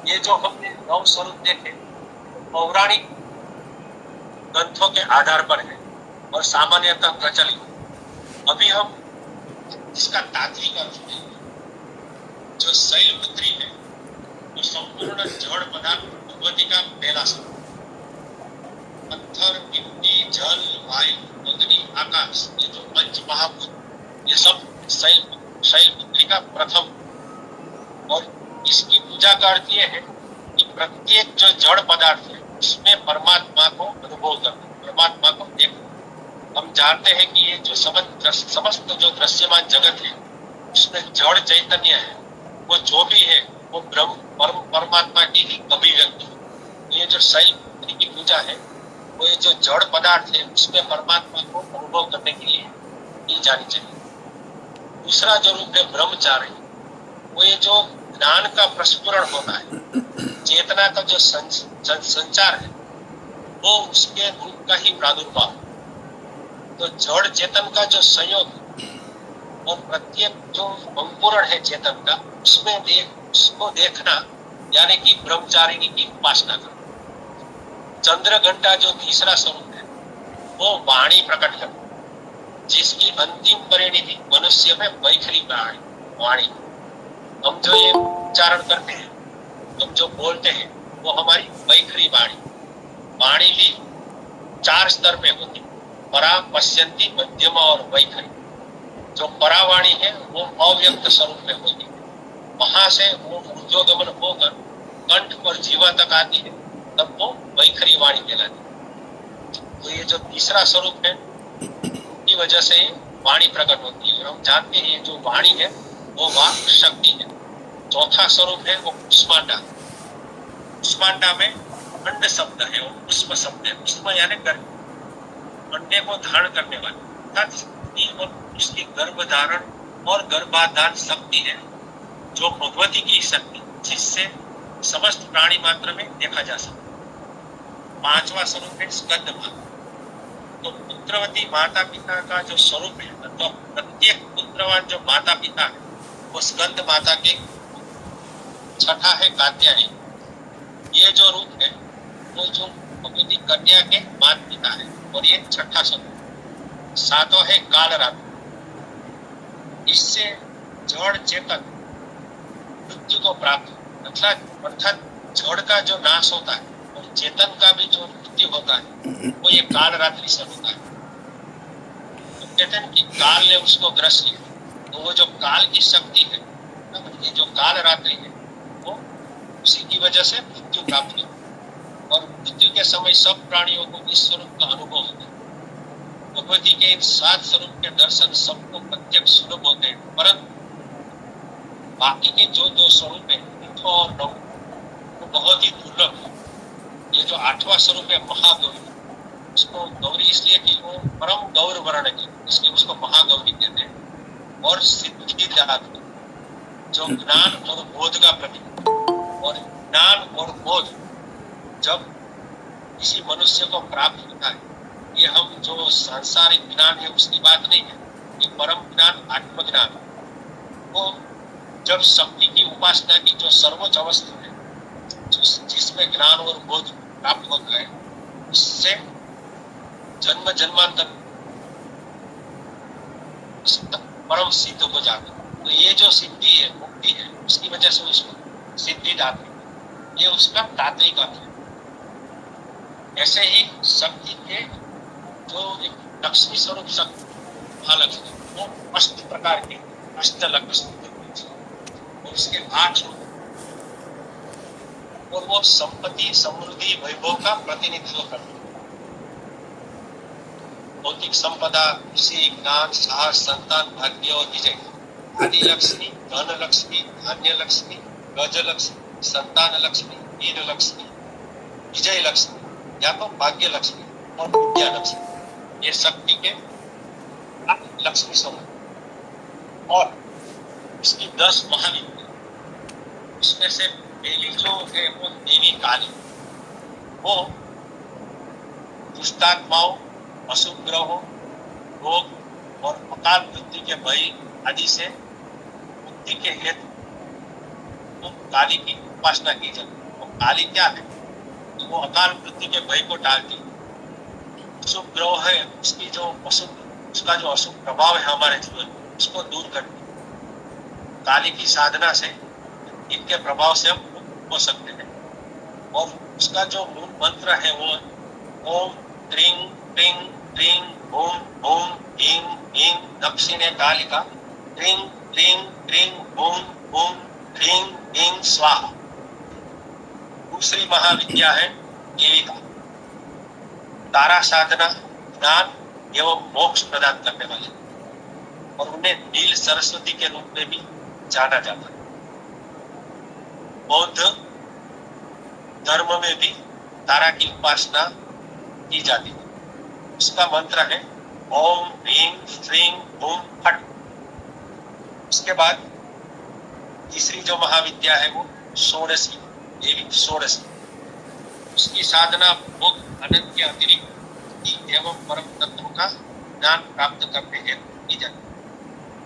[SPEAKER 2] ये जो हमने 9 स्वरूप देखे पौराणिक ग्रंथों के आधार पर है और सामान्यतः प्रचलित। अभी हम इसका तात्विक अर्थ देंगे। जो शैलपुत्री है वो संपूर्ण जड़ पदार्थ भगवती का पहला स्वरूप। पत्थर, मिट्टी, जल, वायु, अग्नि, आकाश, ये जो पंच महाभूत, ये सब शैलपुत्री का प्रथम। और इसकी पूजा का अर्थ ये है कि प्रत्येक जो जड़ पदार्थ है उसमें परमात्मा को अनुभव करना, परमात्मा को देखना। हम जानते हैं कि ये जो समस्त जो दृश्यमान जगत है उसमें जड़ चैतन्य है, वो जो भी है वो ब्रह्म परमात्मा की ही अभिव्यक्ति है। ये जो शैलपुत्री की पूजा है वो ये जो जड़ पदार्थ है उसमें परमात्मा को अनुभव करने के लिए की जानी चाहिए। दूसरा जो रूप है ब्रह्मचारी, वो ये जो ज्ञान का प्रस्फुरण होता है, चेतना का जो संचार है, वो उसके रूप का ही प्रादुर्भाव। तो जड़ चेतन का जो संयोग और प्रत्येक जो अंकुरण है चेतन का, उसमें उसको देखना, यानी कि ब्रह्मचारिणी की उपासना करना। चंद्र घंटा जो तीसरा स्वरूप है वो वाणी प्रकट करना, जिसकी अंतिम परिणति मनुष्य में वैखरी वाणी। हम जो ये उच्चारण करते हैं, हम जो बोलते हैं, वो हमारी वैखरी वाणी भी 4 स्तर में होती है, परा, पश्यंती, मध्यमा और वैखरी। जो परावाणी है वो अव्यक्त स्वरूप में होती है, वहां से वो ऊर्ध्वगमन होकर कंठ और जीवा तक आती है, तब वो वैखरी वाणी कहलाती है। तो ये जो तीसरा स्वरूप है उनकी वजह से वाणी प्रकट होती है, और हम जानते हैं जो वाणी है वो वाक शक्ति है। चौथा स्वरूप है वो कुष्मांडा। कुष्मांडा में अंड शब्द है और पुष्प शब्द है। पुष्प यानी गर्भ, अंडे को धारण करने वाले, अर्थात स्त्री और उसकी गर्भ धारण और गर्भाधान शक्ति है, जो भगवती की शक्ति, जिससे समस्त प्राणी मात्र में देखा जा सकता। 5वां स्वरूप है स्कंद माता। तो पुत्रवती माता पिता का जो स्वरूप है, तो प्रत्येक पुत्रवान जो माता पिता है वो स्कंद माता के। 6ठा है कात्यायनी। ये जो रूप है वो जो भगवती कन्या के माता पिता है, और ये 6ठा स्वरूप। 7वां है कालरात्रि। इससे जड़ चेतन मृत्यु को प्राप्त, अर्थात जड़ का जो नाश होता है और चेतन का भी जो मृत्यु होता है वो ये काल रात्रि से होता है। तो कहते हैं कि काल ने उसको ग्रस किया, तो वो जो काल की शक्ति है, ये जो काल रात्रि है, वो उसी की वजह से मृत्यु प्राप्त हुई। और मृत्यु के समय सब प्राणियों को इस स्वरूप का अनुभव होता है। भगवती के इन 7 स्वरूप के दर्शन सबको प्रत्यक्ष सुलभ होते हैं, परंतु बाकी के जो 2 स्वरूप है, 8वां और 9वां, वो बहुत ही दुर्लभ है। ये जो 8वां स्वरूप है महागौरी, उसको गौरी इसलिए कि वो परम गौर वर्ण की, इसलिए उसको महागौरी कहते हैं। और सिद्धिदात्री, जो ज्ञान और बोध का प्रतीक। और ज्ञान और बोध जब किसी मनुष्य को प्राप्त होता है, ये हम जो सांसारिक ज्ञान है उसकी बात नहीं है, ये परम ज्ञान आत्मज्ञान। वो जब शक्ति की उपासना की जो सर्वोच्च अवस्था है, जिसमें ज्ञान और बोध प्राप्त होता है, उससे जन्म जन्मांतर परम सिद्ध को जाकर, तो ये जो सिद्धि है, मुक्ति है, उसकी वजह से उसको सिद्धिदात्री, ये उसका तात्विक अर्थ है। ऐसे ही शक्ति के जो एक लक्ष्मी स्वरूप शक्ति, महालक्ष्मी, वो अष्ट प्रकार की, अष्टलक्ष्मी, और उसके 8 रूप, और वो संपत्ति, समृद्धि, वैभव का प्रतिनिधित्व करती है। भौतिक संपदा, खुशी, ज्ञान, साहस, संतान, भाग्य और विजय। आदि लक्ष्मी, धन लक्ष्मी, धान्य लक्ष्मी, गज लक्ष्मी, संतान लक्ष्मी, वीर लक्ष्मी, विजय लक्ष्मी, या तो भाग्य लक्ष्मी और विद्या लक्ष्मी, ये शक्ति के लक्ष्मी समूह। और इसकी 10 महाविद्या, उसमें से पहली जो है वो देवी काली, वो दुष्टात्माओं, अशुभ ग्रहों, रोग और अकाल मृत्यु के भय आदि से मुक्ति के हेतु तो काली की उपासना की जाती है। तो काली क्या है? तो वो अकाल मृत्यु के भय को टालती, अशुभ ग्रह है उसकी जो अशुभ, उसका जो अशुभ प्रभाव है हमारे जीवन, उसको दूर करती। काली की साधना से इनके प्रभाव से हम मुक्त हो सकते हैं। और उसका जो मूल मंत्र है वो ओम त्रिंग त्रिंग त्रिंग ओम ओम ह्रीं ह्रीं दक्षिणे कालिका त्रिंग त्रिंग त्रिंग ओम ओम ह्रीं ह्रीं स्वाहा। दूसरी महाविद्या है देविका, तारा साधना, ज्ञान एवं मोक्ष प्रदान करने वाले, और उन्हें नील सरस्वती के रूप में भी जाना जाता है। बौद्ध धर्म में भी तारा की उपासना की जाती है। उसका मंत्र है ओम ह्रीं श्रीं ओम फट। उसके बाद तीसरी जो महाविद्या है वो षोडशी, देवी षोडशी। उसकी साधना भोग आनंद के अतिरिक्त एवं परम तत्व का ज्ञान प्राप्त करने हेतु की जाती है।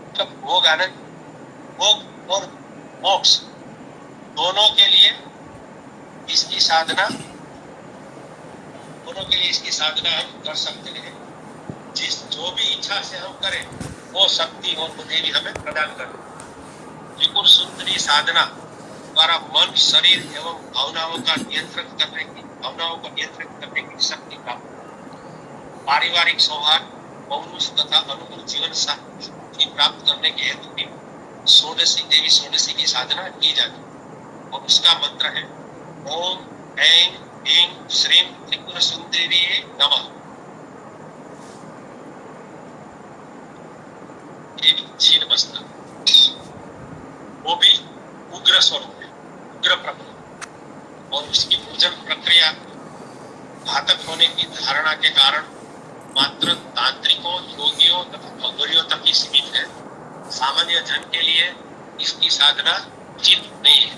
[SPEAKER 2] मतलब भोग आनंद, भोग और मोक्ष दोनों के लिए इसकी साधना, दोनों के लिए इसकी साधना हम कर सकते हैं। जो भी इच्छा से हम करें वो शक्ति और वो देवी हमें प्रदान करें। त्रिपुर सुंदरी साधना द्वारा मन, शरीर एवं भावनाओं को नियंत्रित करने की शक्ति प्राप्त, पारिवारिक सौहार्द, पौरुष तथा अनुकूल जीवन साथी प्राप्त करने के हेतु भी षोडशी, देवी षोडशी की साधना की जाती है। और उसका मंत्र है ओम ऐं ह्रीं श्रीं त्रिपुर सुंदरी नमः। देवी छीनमस्ता, वो भी उग्र स्वरूप है, उग्र प्रकृति, और उसकी पूजन प्रक्रिया घातक होने की धारणा के कारण मात्र तांत्रिकों, योगियों तथा अघोरियों तक ही सीमित है। सामान्य जन के लिए इसकी साधना उचित नहीं है।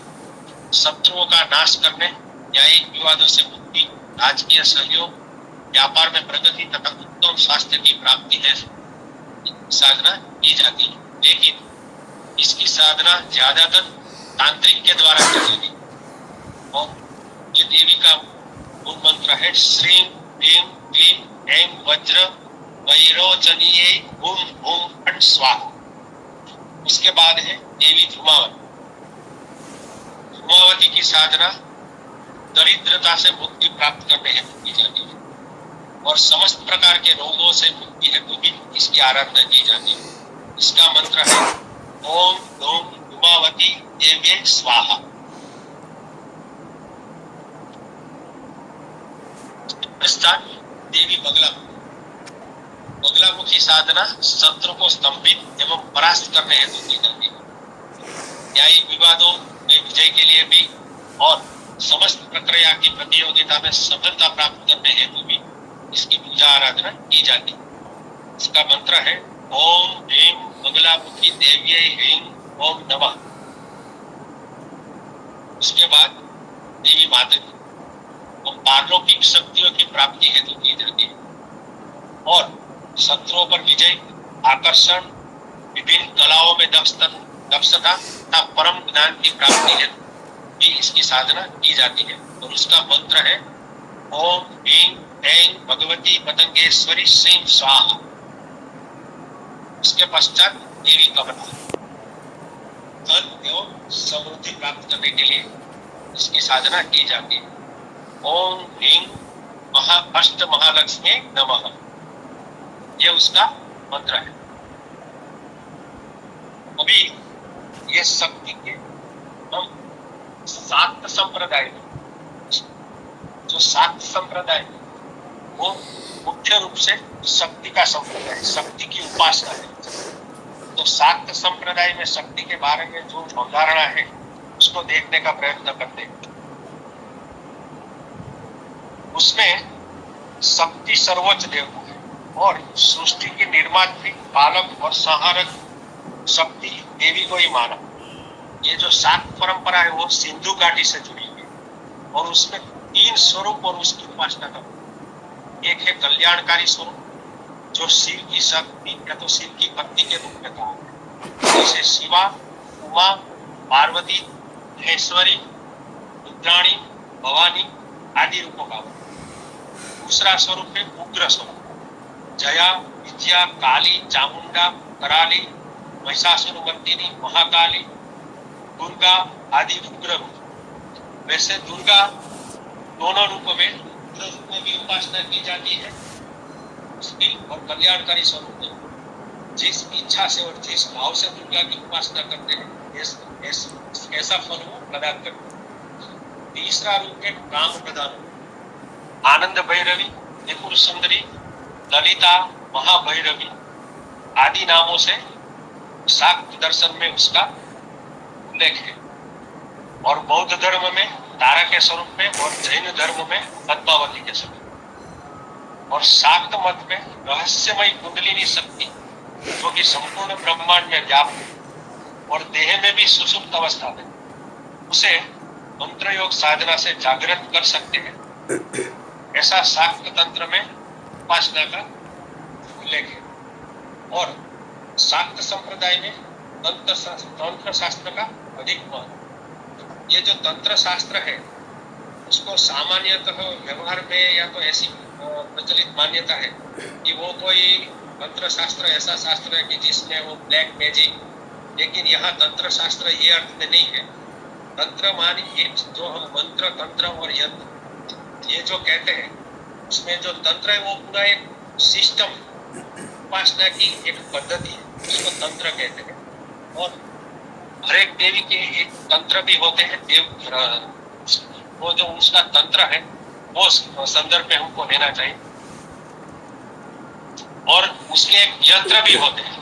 [SPEAKER 2] शत्रुओं का नाश करने, न्यायिक विवादों से मुक्ति, राजकीय सहयोग, व्यापार में प्रगति तथा उत्तम स्वास्थ्य की प्राप्ति है साधना की जाती है। लेकिन इसकी साधना ज्यादातर तांत्रिक के द्वारा की जाती है। और ये देवी का मूल मंत्र है श्रीं ह्रीं क्लीं ऐं वज्र वैरोचनीये हुम हुम फट स्वाहा। उसके बाद है देवी धूमावती। धूमावती की साधना दरिद्रता से मुक्ति प्राप्त करने हेतु की जाती है, और समस्त प्रकार के रोगों से मुक्ति हेतु भी इसकी आराधना की जाती है। इसका मंत्र है ओम ओम धूमावती देव्ये स्वाहा। देवी बगलामुखी। बगलामुखी साधना शत्रु को स्तंभित एवं परास्त करने हेतु की जाती है। न्यायिक विवादों में विजय के लिए भी और समस्त प्रक्रिया की प्रतियोगिता में सफलता प्राप्त करने हेतु भी इसकी पूजा आराधना की जाती है। इसका मंत्र है ओम ह्रीं बगलामुखी देव्यै ह्रीं ओम नमः। उसके बाद देवी माता की, वो पारलौकिक शक्तियों की प्राप्ति हेतु की जाती है, और शत्रुओं पर विजय, आकर्षण, विभिन्न कलाओं में दक्षता तथा परम ज्ञान की प्राप्ति हेतु भी इसकी साधना की जाती है। और उसका मंत्र है ओम ह्रीं ऐं भगवती पतंगेश्वरी श्रीं स्वाहा। उसके पश्चात देवी का बना धन एवं समृद्धि प्राप्त करने के लिए इसकी साधना की जाती है। ओम ह्रीं अष्ट महालक्ष्मी नमः, ये उसका मंत्र है। अभी ये शक्ति के हम सात संप्रदाय, जो सात संप्रदाय वो मुख्य रूप से शक्ति का संप्रदाय, शक्ति की उपासना है। तो सात संप्रदाय में शक्ति के बारे में जो अवधारणा है उसको देखने का प्रयत्न करते हैं। उसमें शक्ति सर्वोच्च देवता है और सृष्टि की निर्मात्री, पालक और संहारक शक्ति देवी को ही माना। ये जो सात परंपरा है वो सिंधु घाटी से जुड़ी हुई है और उसमें तीन स्वरूप और उसकी उपासना का, एक है कल्याणकारी स्वरूप जो शिव की शक्ति या तो शिव की भक्ति के रूप में कहा है, जैसे शिवा, उमा, पार्वती, महेश्वरी, रुद्राणी, भवानी आदि रूपों का। दूसरा स्वरूप है उग्र स्वरूप, जया, विजया, काली, चामुंडा, कराली, महिषासुरमर्दिनी, महाकाली, दुर्गा आदि उग्र रूप। वैसे दुर्गा दोनों रूपों में, उग्र रूप में भी उपासना की जाती है उसकी और कल्याणकारी स्वरूप में। जिस इच्छा से और जिस भाव से दुर्गा की उपासना करते हैं ऐसा फल वो प्रदान करते हैं। तीसरा रूप है काम प्रदान, आनंद भैरवी, त्रिपुर सुंदरी, ललिता, महाभैरवी आदि नामों से शाक्त दर्शन में उसका उल्लेख है। और बौद्ध धर्म में तारा के स्वरूप में और जैन धर्म में पद्मावती के स्वरूप। और शाक्त मत में रहस्यमय कुंडलिनी शक्ति जो कि संपूर्ण ब्रह्मांड में व्याप्त और देह में भी सुषुप्त अवस्था में, उसे मंत्र योग साधना से जागृत कर सकते हैं, ऐसा शाक्त तंत्र में उपासना का उल्लेख है। और शाक्त संप्रदाय में तंत्र शास्त्र का अधिक महत्व। ये जो तंत्र शास्त्र है उसको सामान्यतः व्यवहार में या तो ऐसी प्रचलित मान्यता है कि वो कोई तंत्र शास्त्र ऐसा शास्त्र है कि जिसमें वो ब्लैक मैजिक, लेकिन यहाँ तंत्र शास्त्र ये अर्थ में नहीं है। तंत्र मानी एक जो हम मंत्र, तंत्र और यंत्र ये जो कहते हैं उसमें जो तंत्र है वो पूरा एक सिस्टम, उपासना की एक पद्धति है, उसको तंत्र कहते हैं। और हर एक देवी के एक तंत्र भी होते हैं, देव वो जो उसका तंत्र है वो संदर्भ में हमको लेना चाहिए। और उसके एक यंत्र भी होते हैं,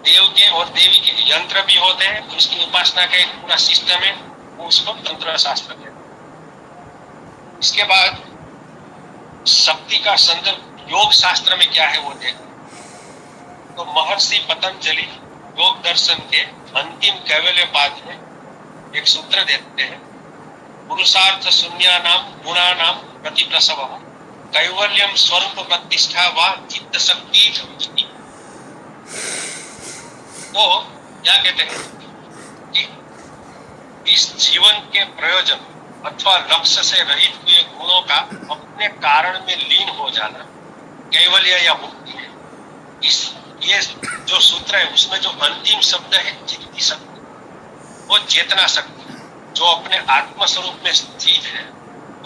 [SPEAKER 2] देव के और देवी के यंत्र भी होते हैं, उसकी उपासना का एक पूरा सिस्टम है, वो उसको तंत्र शास्त्र कहते हैं। इसके बाद शक्ति का संदर्भ योग शास्त्र में क्या है वो देखें तो महर्षि पतंजलि योग दर्शन के अंतिम कैवल्य पाद में एक सूत्र देते हैं, पुरुषार्थ शून्यानाम गुणानाम प्रतिप्रसवः कैवल्यम स्वरूप प्रतिष्ठा व चित्त शक्ति। तो क्या कहते हैं कि इस जीवन के प्रयोजन अथवा लक्ष्य से रहित हुए गुणों का अपने कारण में लीन हो जाना कैवल्य या मुक्ति है। ये जो सूत्र है उसमें जो अंतिम शब्द है चित्ती शक्ति, वो चेतना शक्ति जो अपने आत्म स्वरूप में स्थित है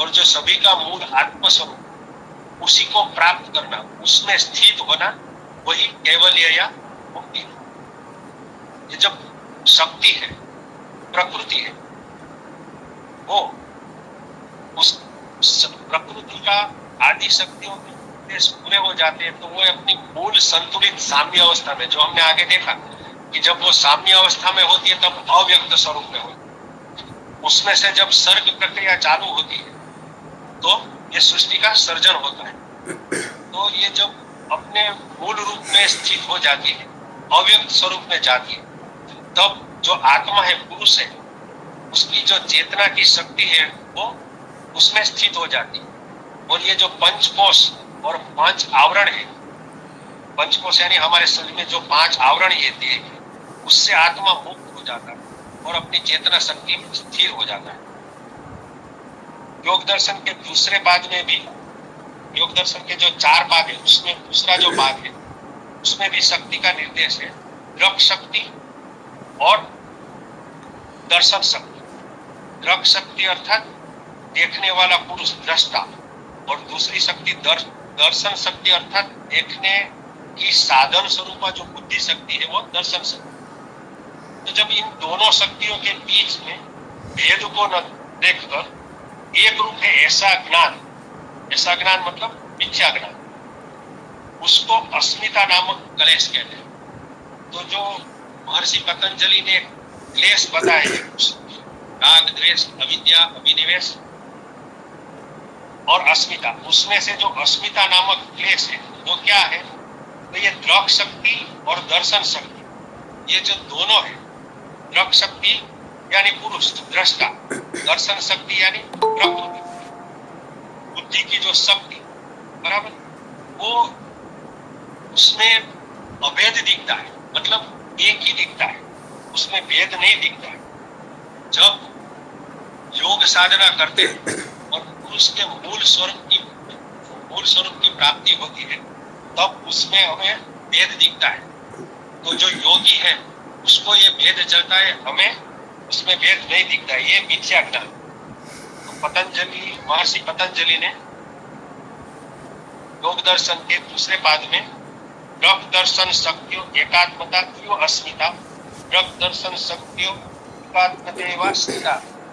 [SPEAKER 2] और जो सभी का मूल आत्म स्वरूप, उसी को प्राप्त करना, उसमें स्थित होना, वही कैवल्य या मुक्ति है। ये जब शक्ति है, प्रकृति है, वो उस प्रकृति का आदि शक्तियों के पूरे हो जाते हैं तो वो अपनी मूल संतुलित साम्य अवस्था में, जो हमने आगे देखा कि जब वो साम्य अवस्था में होती है तब अव्यक्त स्वरूप में होती है, उसमें से जब सर्ग प्रक्रिया चालू होती है तो ये सृष्टि का सर्जन होता है। तो ये जब अपने मूल रूप में स्थित हो जाती है, अव्यक्त स्वरूप में जाती है, तब जो आत्मा है, पुरुष है, उसकी जो चेतना की शक्ति है वो उसमें स्थित हो जाती है। और ये जो पंचकोश और पांच आवरण है, पंचकोश यानी हमारे शरीर में जो पांच आवरण ये थे, उससे आत्मा मुक्त हो जाता है और अपनी चेतना शक्ति में स्थिर हो जाता है। योग दर्शन के दूसरे पाद में भी, योग दर्शन के जो 4 पाद है उसमें दूसरा जो पाद है उसमें भी शक्ति का निर्देश है दृक् शक्ति और दर्शन शक्ति। दृक् शक्ति अर्थात देखने वाला पुरुष दृष्टा, और दूसरी शक्ति दर्शन शक्ति अर्थात देखने की साधन स्वरूप जो बुद्धि शक्ति है वो दर्शन शक्ति। तो जब इन दोनों शक्तियों के बीच में भेद को न देखकर एक रूप है ऐसा ज्ञान मतलब मिथ्या ज्ञान, उसको अस्मिता नामक क्लेश कहते हैं। तो जो महर्षि पतंजलि ने क्लेश बताए हैं, राग द्वेष अविद्या अभिनिवेश और अस्मिता, उसमें से जो अस्मिता नामक क्लेश है वो क्या है? तो ये दृक् शक्ति और दर्शन शक्ति, ये जो दोनों है, दृक् शक्ति यानी पुरुष दृष्टा, दर्शन शक्ति यानी प्रकृति बुद्धि की जो शक्ति, बराबर, वो उसमें अभेद दिखता है, मतलब एक ही दिखता है, उसमें भेद नहीं दिखता है। जब योग साधना करते हैं और पुरुष के मूल स्वरूप की प्राप्ति होती है, तब उसमें हमें भेद दिखता है। तो जो योगी है उसको ये भेद चलता है, हमें उसमें भेद नहीं दिखता है, ये मिथ्या ज्ञान। तो महर्षि पतंजलि ने योग दर्शन के दूसरे पाद में दृक् दर्शन शक्तियों एकात्मता क्यों अस्मिता, दृक् दर्शन शक्तियों एकात्मतेवा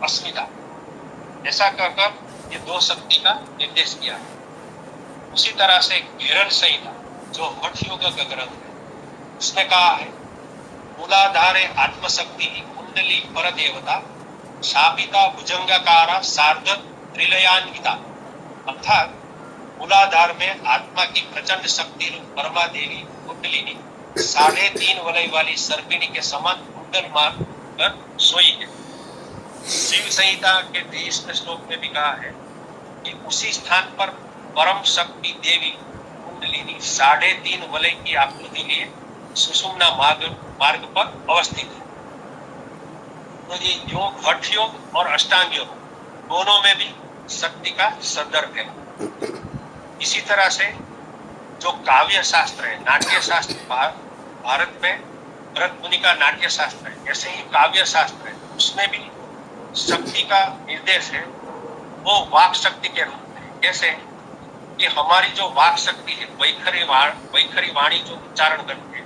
[SPEAKER 2] अस्मिता, ऐसा कहकर ये दो शक्ति का निर्देश किया है। उसी तरह से घेरन संहिता जो हठ योग का ग्रंथ है, उसमें कहा है मूलाधारे आत्मशक्ति कुंडली पर देवता शापिता भुजंगाकारा सार्ध त्रिलयान्विता, अर्थात मूलाधार में आत्मा की प्रचंड शक्ति रूप परमा देवी कुंडलिनी 3.5 वलय वाली सर्पिणी के समान कुंडल मार कर सोई है। शिव संहिता के 23वें श्लोक में भी कहा है कि उसी स्थान पर परम शक्ति देवी कुंडलिनी 3.5 वलय की आकृति लिए सुषुम्ना मार्ग पर अवस्थित है। तो ये योग हठ योग और अष्टांग योग दोनों में भी शक्ति का संदर्भ है। इसी तरह से जो काव्य शास्त्र है, नाट्य शास्त्र, भारत में भरत मुनि का नाट्य शास्त्र है, ऐसे ही काव्य शास्त्र है, उसमें भी शक्ति का निर्देश है, वो वाक शक्ति के रूप में। कैसे कि हमारी जो वाक शक्ति है, वैखरी वाणी जो उच्चारण करते हैं,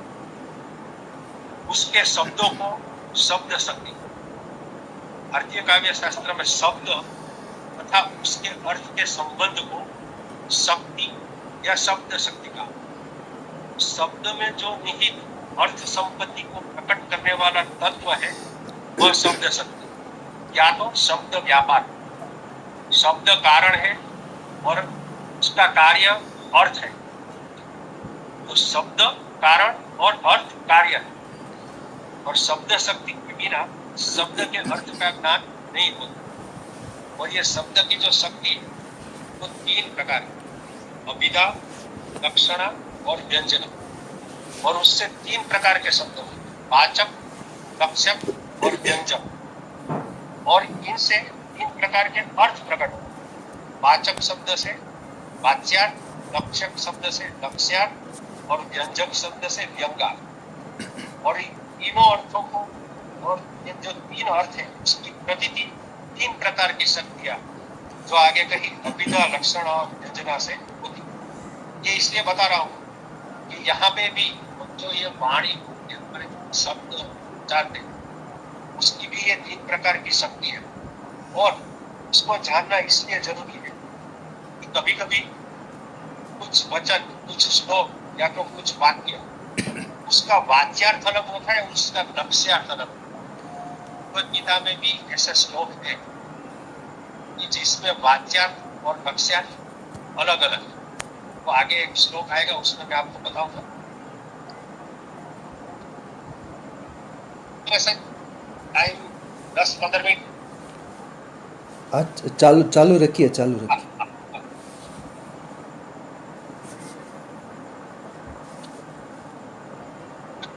[SPEAKER 2] उसके शब्दों को शब्द शक्ति, भारतीय काव्य शास्त्र में शब्द तथा उसके अर्थ के संबंध को शक्ति या शब्द शक्ति का, शब्द में जो निहित अर्थ संपत्ति को प्रकट करने वाला तत्व है वह शब्द शक्ति, या तो शब्द व्यापार, शब्द कारण है और उसका कार्य अर्थ है। तो शब्द कारण और अर्थ कार्य है, और शब्द शक्ति के बिना शब्द के अर्थ का ज्ञान नहीं होता। और ये शब्द की जो शक्ति है वो 3 प्रकार है, अभिधा, लक्षणा और व्यंजना। और उससे 3 प्रकार के शब्द हैं, वाचक, लक्षक और व्यंजक। और इनसे 3 प्रकार के अर्थ प्रकट होते हैं। वाचक शब्द से वाच्यार्थ, लक्षक शब्द से लक्ष्यार्थ और व्यंजक शब्द से व्यंगार्थ। और तीनों अर्थों को, और ये जो 3 अर्थ है उसकी प्रतीति 3 प्रकार की शक्तियां जो आगे कही अभिधा, लक्षण और व्यंजना से होती। ये इसलिए बता रहा हूँ कि यहाँ पे भी जो ये वाणी शब्द उच्चारते हैं उसकी भी ये 3 प्रकार की शक्ति है। और उसको जानना इसलिए जरूरी है कि कभी कभी कुछ वचन, कुछ श्लोक या तो कुछ वाक्य, उसका वाच्यार्थ अलग होता है, उसका लक्ष्यार्थ अलग होता है। तो गीता में भी ऐसे श्लोक है कि जिसमें वाच्यार्थ और लक्ष्यार्थ अलग अलग है। तो आगे एक श्लोक आएगा, उसमें मैं आपको बताऊंगा। तो टाइम 10-15 मिनट
[SPEAKER 1] चालू रखिए।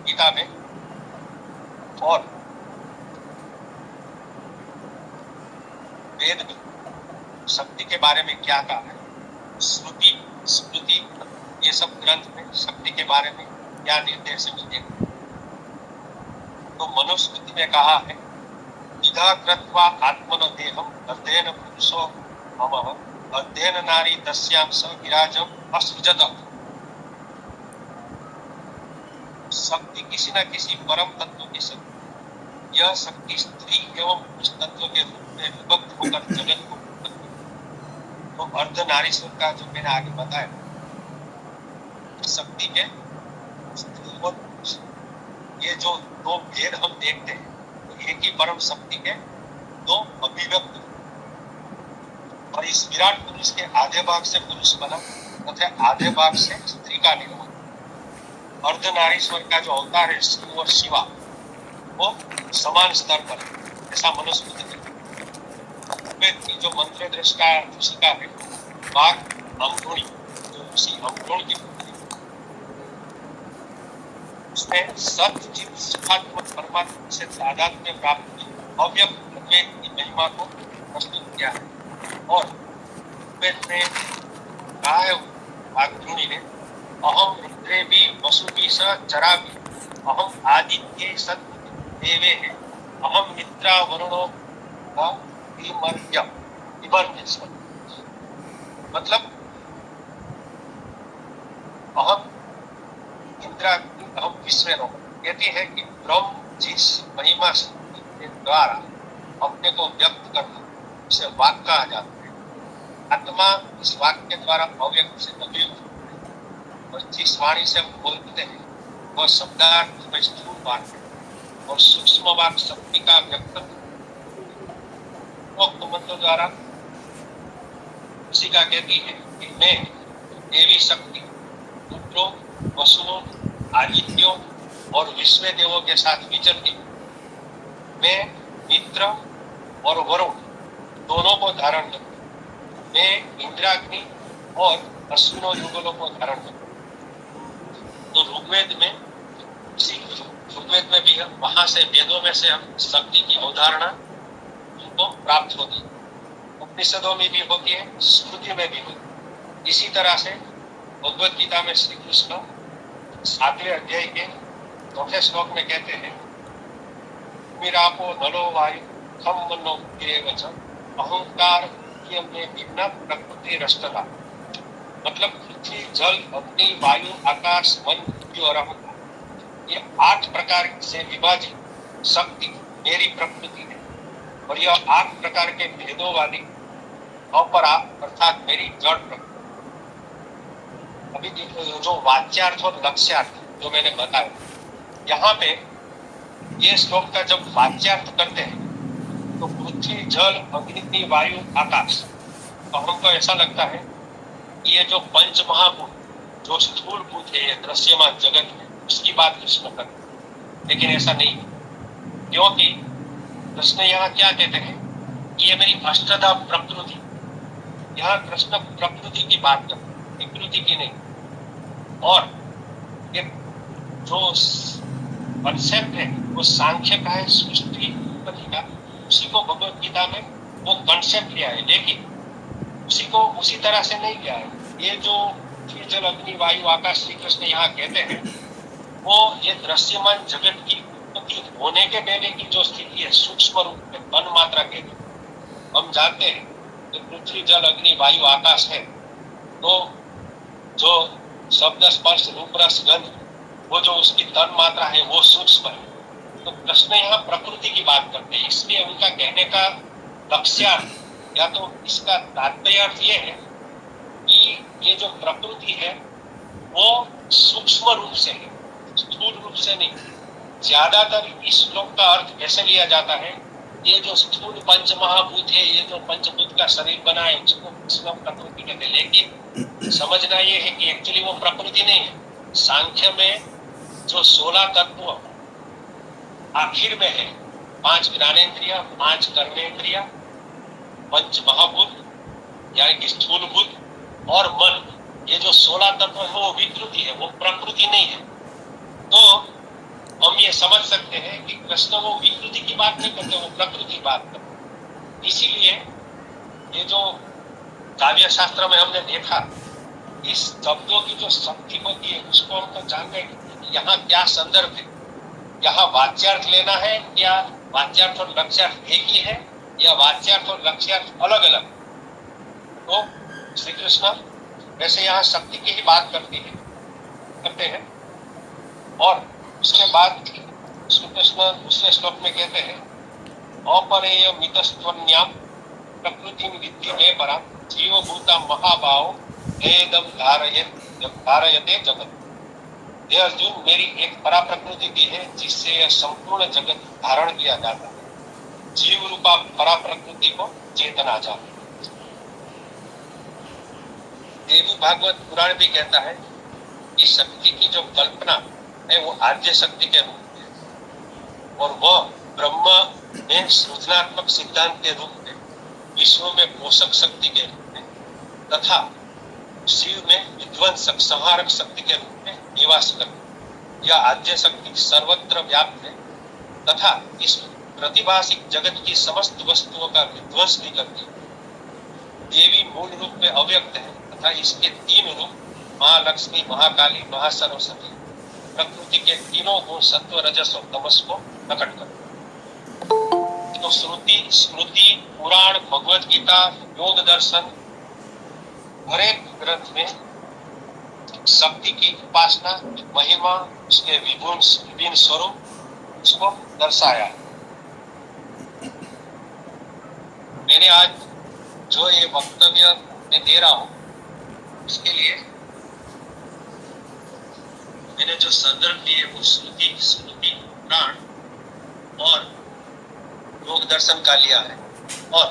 [SPEAKER 2] गीता में और वेद में शक्ति के बारे में क्या कहा है, श्रुति, स्मृति, ये सब ग्रंथ में शक्ति के बारे में क्या निर्देश है। तो मनुस्मृति में कहा है, विधा कृत्वा आत्मनो देहम अध्ययन पुरुषो मम अध्ययन नारी तस्यां स विराजम असृजत। शक्ति किसी न किसी परम तत्व की शक्ति, यह शक्ति स्त्री एवं पुरुष तत्व के रूप में विभक्त होकर जगत को तो अर्ध नारीश्वर का जो मैंने आगे बताया, शक्ति के स्त्री और पुरुष, ये जो दो भेद हम देखते हैं, तो एक ही परम शक्ति के दो अभिव्यक्त, और इस विराट पुरुष के आधे भाग से पुरुष बना तथा आधे भाग से स्त्री का निर्माण। अर्ध नारीश्वर का जो अवतार है शिव और शिवा, वो समान स्तर पर, ऐसा मनुस्मृति की जो मंत्र दृष्टा ऋषि का है, वाक अमृणी, जो ऋषि अमृण की उसमें सत्य चित सुखात्मक परमात्मा से तादात्म्य प्राप्त की अव्यक्त उद्वेग की महिमा को प्रस्तुत किया है। और वेद में कहा है वाग्देवी ने, अहम रुद्रे भी वसु भी स चरा भी, अहम आदित्य सत्य देवे है, अहम मित्रा वरुणो का मतलब अहम इंद्रा अहम विश्व कहती है कि ब्रह्म जिस महिमा के द्वारा अपने को व्यक्त करना, उसे वाक कहा जाता है। आत्मा इस वाक के द्वारा अव्यक्त से अभिव्यक्त होता है, और जिस वाणी से हम बोलते हैं वह शब्दार्थ में स्थूल वाक है, और सूक्ष्म वाक शक्ति का व्यक्तित्व मंत्र द्वारा उसी का कहती है कि मैं देवी शक्ति पुत्रों, वसुओं, आदित्यों और विश्व देवों के साथ विचरती, मैं मित्र और वरुण दोनों को धारण करती, मैं इंद्राग्नि और अश्विनों युगलों को धारण करती। तो ऋग्वेद में भी हम वहां से वेदों में से हम शक्ति की अवधारणा को प्राप्त होती है, उपनिषदों में भी होती है, स्मृति में भी होती है। इसी तरह से भगवद गीता में श्री कृष्ण 7वें अध्याय के 4वें श्लोक में कहते हैं, मिरापो नलो वायु खम मनो गिरेवच अहंकार में भिन्न प्रकृति रष्टता। मतलब पृथ्वी, जल, अग्नि, वायु, आकाश, मन, बुद्धि और अहंकार, ये 8 प्रकार से विभाजित शक्ति मेरी प्रकृति है, और यह 8 प्रकार के भेदों वाली अपरा अर्थात मेरी जड़ प्रकृति। अभी जो वाच्यार्थ और लक्ष्यार्थ जो मैंने बताया, यहाँ पे ये श्लोक का जब वाच्यार्थ करते हैं तो पृथ्वी, जल, अग्नि, वायु, आकाश, तो हमको ऐसा लगता है कि ये जो पंच महाभूत जो स्थूल भूत है ये दृश्यमान जगत में, उसकी बात कृष्ण करते हैं। लेकिन ऐसा नहीं, क्योंकि कृष्ण यहाँ क्या कहते हैं कि ये मेरी अष्टधा प्रकृति, यहाँ कृष्ण प्रकृति की बात करते हैं, विकृति की नहीं। और ये जो कंसेप्ट है वो सांख्य का है, सृष्टि उत्पत्ति का, उसी को भगवत गीता में वो कंसेप्ट लिया है, लेकिन उसी को उसी तरह से नहीं लिया है। ये जो जल, अग्नि, वायु, आकाश श्री कृष्ण यहाँ कहते हैं, वो ये दृश्यमान जगत की उत्पत्ति होने के पहले की जो स्थिति है, सूक्ष्म रूप में तन मात्रा के, हम जानते हैं कि पृथ्वी, जल, अग्नि, वायु, आकाश है, तो जो शब्द, स्पर्श, रूप, रस, गंध, वो जो उसकी तन मात्रा है वो सूक्ष्म है। तो कृष्ण यहाँ प्रकृति की बात करते हैं, इसलिए उनका कहने का लक्ष्यार्थ या तो इसका तात्पर्य अर्थ ये है कि ये जो प्रकृति है वो सूक्ष्म रूप से है, स्थूल रूप से नहीं। ज्यादातर इस श्लोक का अर्थ ऐसे लिया जाता है, ये जो स्थूल पंच महाभूत है, ये जो पंचभूत का शरीर बना है, उसको श्लोक प्रकृति कहते हैं। लेकिन समझना ये है कि एक्चुअली वो प्रकृति नहीं है। सांख्य में जो 16 तत्व आखिर में है, 5 ज्ञानेन्द्रिय, 5 कर्मेंद्रिय, पंच महाभूत यानी कि स्थूल भूत और मन, ये जो 16 तत्व है वो विकृति है, वो प्रकृति नहीं है। तो हम ये समझ सकते हैं कि कृष्ण वो विकृति की बात नहीं करते, वो प्रकृति की बात करते। इसीलिए ये जो काव्य शास्त्र में हमने देखा, इस शब्दों की जो शक्ति होती है उसको हमको जानना है कि यहाँ क्या संदर्भ है। यहाँ वाच्यार्थ लेना है या वाच्यार्थ और लक्ष्यार्थ एक ही है या वाच्यार्थ और लक्ष्यार्थ अलग अलग? तो श्री कृष्ण वैसे यहाँ शक्ति की ही बात करते हैं और उसके बाद श्री कृष्ण दूसरे श्लोक में कहते हैं अपरेय मितस्त्वन्याम प्रकृति विद्धि में परा जीवभूता महाभाव भेदम धारयते जगत। हे अर्जुन, मेरी एक परा प्रकृति भी है जिससे यह संपूर्ण जगत धारण किया जाता है। जीव रूपा परा प्रकृति को चेतना जाता है। देवी भागवत पुराण भी कहता है कि शक्ति की जो कल्पना है वो आद्य शक्ति के रूप में और वह ब्रह्मा में सृजनात्मक सिद्धांत के रूप में, विश्व में पोषक शक्ति के रूप में तथा शिव में विध्वंसक संहारक शक्ति के रूप में निवास करती। यह आद्य शक्ति सर्वत्र व्याप्त है तथा इस प्रतिभासिक जगत की समस्त वस्तुओं का विध्वंस भी करती है। देवी मूल रूप में अव्यक्त है तथा इसके तीन रूप महालक्ष्मी, महाकाली, महासरस्वती प्रकृति के तीनों गुण सत्व, रजस और तमस को प्रकट करते। तो श्रुति, स्मृति, पुराण, भगवत गीता, योग दर्शन हर एक ग्रंथ में शक्ति की उपासना, महिमा, उसके विभिन्न स्वरूप उसको दर्शाया है। मैंने आज जो ये वक्तव्य मैं दे रहा हूं उसके लिए मैंने जो संदर्भ दिए वो श्रुति, स्मृति, पुराण और योग दर्शन का लिया है। और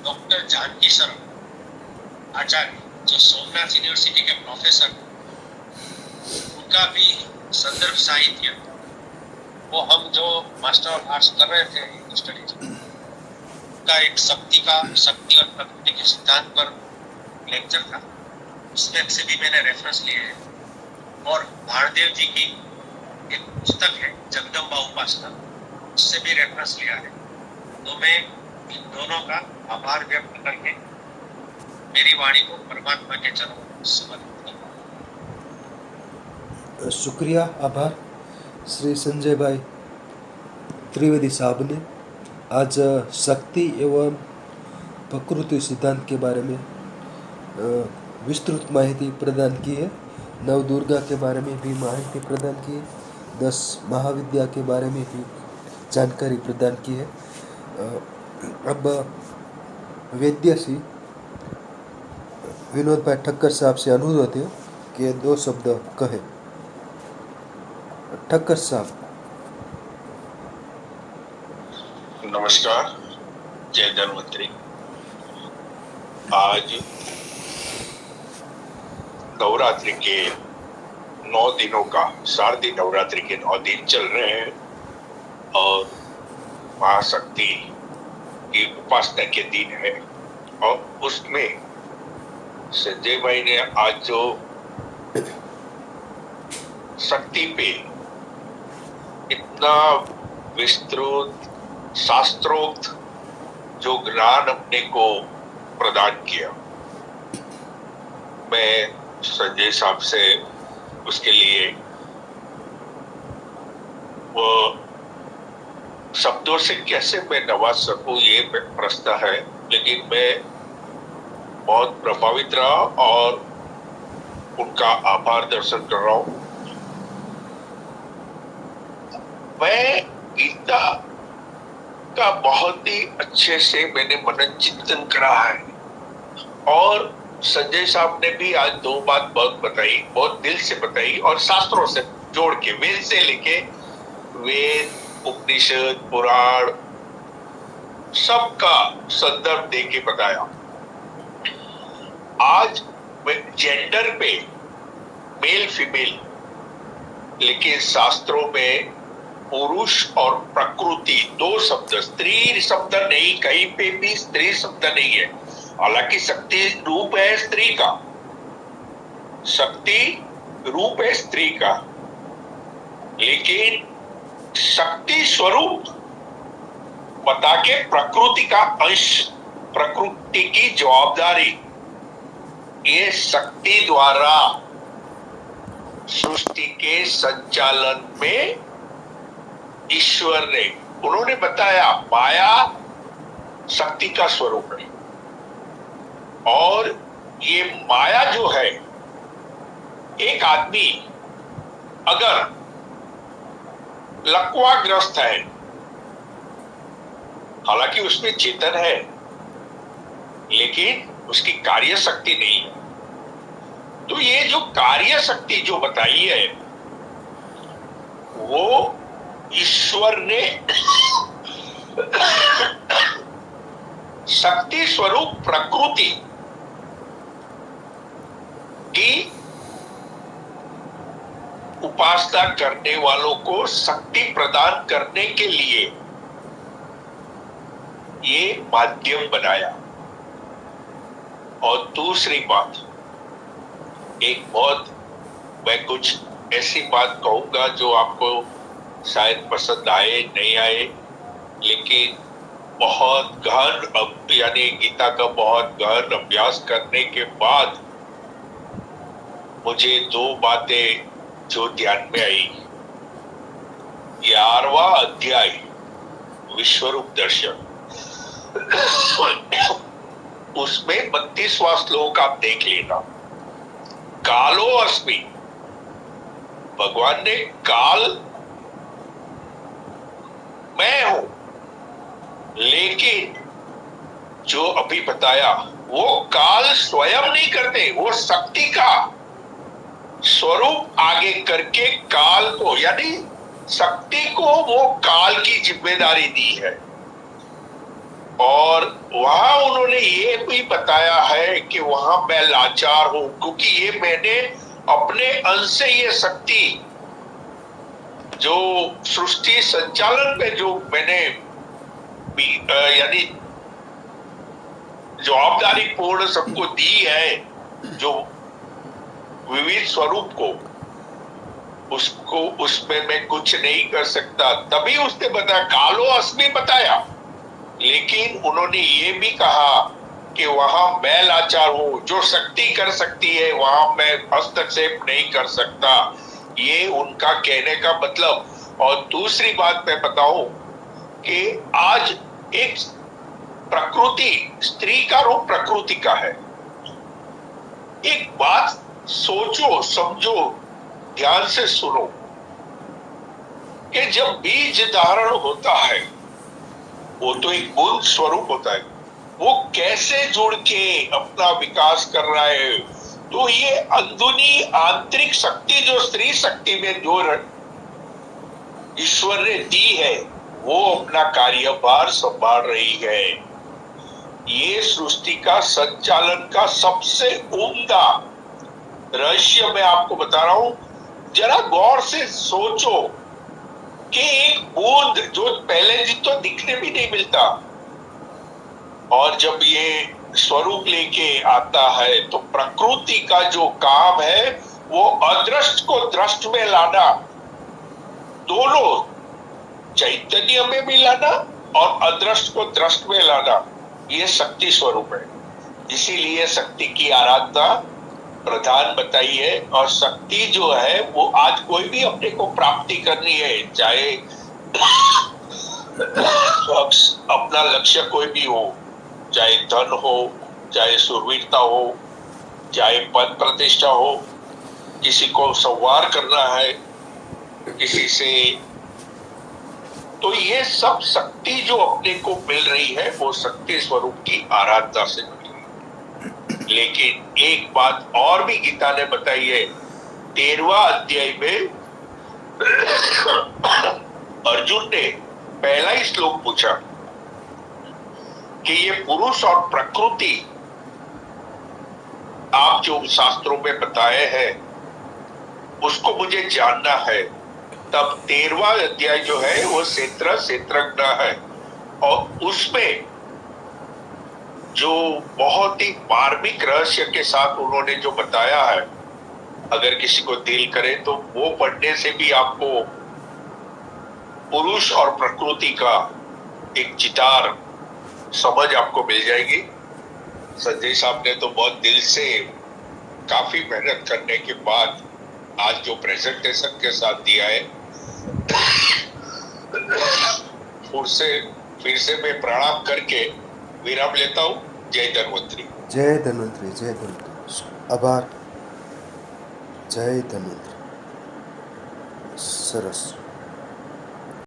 [SPEAKER 2] डॉक्टर जानकी शरण आचार्य जो सोमनाथ यूनिवर्सिटी के प्रोफेसर, उनका भी संदर्भ साहित्य, वो हम जो मास्टर ऑफ आर्ट्स कर रहे थे स्टडीज, उनका एक शक्ति और प्रकृति के सिद्धांत पर लेक्चर था, उसमें से भी मैंने रेफरेंस लिए हैं। और भारदेव जी की एक पुस्तक है जगदम्बा उपासना, उससे भी रेफरेंस लिया है। तो मैं इन दोनों का आभार व्यक्त करके मेरी वाणी को परमात्मा के चरणों में समर्पित करता हूं।
[SPEAKER 1] शुक्रिया, आभार श्री संजय भाई त्रिवेदी साहब ने आज शक्ति एवं प्रकृति सिद्धांत के बारे में विस्तृत माहिती प्रदान की है। नव दुर्गा के बारे में भी माहिती प्रदान की है, 10 महाविद्या के बारे में भी जानकारी प्रदान की है। अब वैद्य श्री विनोद भाई ठक्कर साहब से अनुरोध है कि 2 शब्द कहे। ठक्कर साहब।
[SPEAKER 3] नमस्कार, जय धन्वंतरी। आज नवरात्रि के 9 दिनों का, शारदीय नवरात्रि के 9 दिन चल रहे हैं और महाशक्ति की उपासना के दिन है। और उसमें संजय भाई ने आज जो शक्ति पे इतना विस्तृत शास्त्रोक्त जो ज्ञान अपने को प्रदान किया, मैं संजय साहब से उसके लिए वो शब्दों से कैसे मैं नवाज सकूं ये प्रश्न है, लेकिन मैं बहुत प्रभावित रहा और उनका आभार दर्शन कर रहा हूं। मैं गीता का बहुत ही अच्छे से मैंने मनन चिंतन करा है और संजय साहब ने भी आज 2 बात बहुत बताई, बहुत दिल से बताई और शास्त्रों से जोड़ के, वेद से लेके वेद, उपनिषद, पुराण सबका संदर्भ दे के बताया। आज जेंडर पे मेल फीमेल, लेकिन शास्त्रों में पुरुष और प्रकृति 2 शब्द, स्त्री शब्द नहीं, कहीं पे भी स्त्री शब्द नहीं है। हालांकि शक्ति रूप है स्त्री का, शक्ति रूप है स्त्री का, लेकिन शक्ति स्वरूप बता के प्रकृति का अंश, प्रकृति की जवाबदारी ये शक्ति द्वारा सृष्टि के संचालन में ईश्वर ने, उन्होंने बताया माया शक्ति का स्वरूप है, और ये माया जो है, एक आदमी अगर लकवाग्रस्त है, हालांकि उसमें चेतन है लेकिन उसकी कार्य शक्ति नहीं है, तो ये जो कार्य शक्ति जो बताई है वो ईश्वर ने शक्ति स्वरूप प्रकृति की उपासना करने वालों को शक्ति प्रदान करने के लिए ये माध्यम बनाया। और दूसरी बात, एक बहुत, मैं कुछ ऐसी बात कहूंगा जो आपको शायद पसंद आए नहीं आए, लेकिन बहुत गहन, यानी गीता का बहुत गहन अभ्यास करने के बाद मुझे दो बातें जो ध्यान में आई। 11वां अध्याय विश्वरूप दर्शन, उसमें 32वां श्लोक आप देख लेना। कालो अस्मि, भगवान ने काल मैं हूं, लेकिन जो अभी बताया वो काल स्वयं नहीं करते, वो शक्ति का स्वरूप आगे करके काल को, यानी शक्ति को वो काल की जिम्मेदारी दी है। और वहां उन्होंने ये भी बताया है कि वहां मैं लाचार हूं, क्योंकि ये मैंने अपने अंश से ये शक्ति जो सृष्टि संचालन में जो मैंने यानी जवाबदारी पूर्ण सबको दी है, जो विविध स्वरूप को, उसको उसमें मैं कुछ नहीं कर सकता। तभी उसने बताया, कालो अस्मि बताया, लेकिन उन्होंने ये भी कहा कि वहां मैं लाचार हूं, जो शक्ति कर सकती है वहां मैं हस्तक्षेप नहीं कर सकता, ये उनका कहने का मतलब। और दूसरी बात मैं बताऊं कि आज एक प्रकृति, स्त्री का रूप प्रकृति का है। एक बात सोचो, समझो, ध्यान से सुनो कि जब बीज धारण होता है वो तो एक बूंद स्वरूप होता है, वो कैसे जुड़ के अपना विकास कर रहा है। तो ये अंदरूनी आंतरिक शक्ति जो स्त्री शक्ति में जो ईश्वर ने दी है, वो अपना कार्यभार संभाल रही है। ये सृष्टि का संचालन का सबसे उम्दा रहस्य मैं आपको बता रहा हूं। जरा गौर से सोचो कि एक बूंद जो पहले जी तो दिखने भी नहीं मिलता, और जब ये स्वरूप लेके आता है तो प्रकृति का जो काम है वो अदृष्ट को दृष्ट में लाना, दोनों चैतन्य में भी लाना और अदृष्ट को दृष्ट में लाना, ये शक्ति स्वरूप है। इसीलिए शक्ति की आराधना प्रधान बताई है। और शक्ति जो है वो आज कोई भी अपने को प्राप्ति करनी है, चाहे अपना लक्ष्य कोई भी हो, चाहे धन हो, चाहे सुरवीरता हो, चाहे पद प्रतिष्ठा हो, किसी को संवार करना है किसी से, तो ये सब शक्ति जो अपने को मिल रही है वो शक्ति स्वरूप की आराधना से मिल रही है। लेकिन एक बात और भी गीता ने बताई है, 13वां अध्याय में अर्जुन ने पहला ही श्लोक पूछा कि ये पुरुष और प्रकृति आप जो शास्त्रों में बताए हैं उसको मुझे जानना है। तब 13वां अध्याय जो है वो क्षेत्रज्ञ है, और उसमें जो बहुत ही मार्मिक रहस्य के साथ उन्होंने जो बताया है, अगर किसी को दिल करे तो वो पढ़ने से भी आपको पुरुष और प्रकृति का एक चितार समझ आपको मिल जाएगी। संजय साहब ने तो बहुत दिल से काफी मेहनत करने के बाद आज जो प्रेजेंटेशन के साथ दिया है, फिर से मैं प्रणाम करके विराम लेता हूँ। जय धन्वंतरी।
[SPEAKER 1] जय धन्वंतरी, जय धन्वंतरी। आभार। जय धन्वंतरी। સરસ.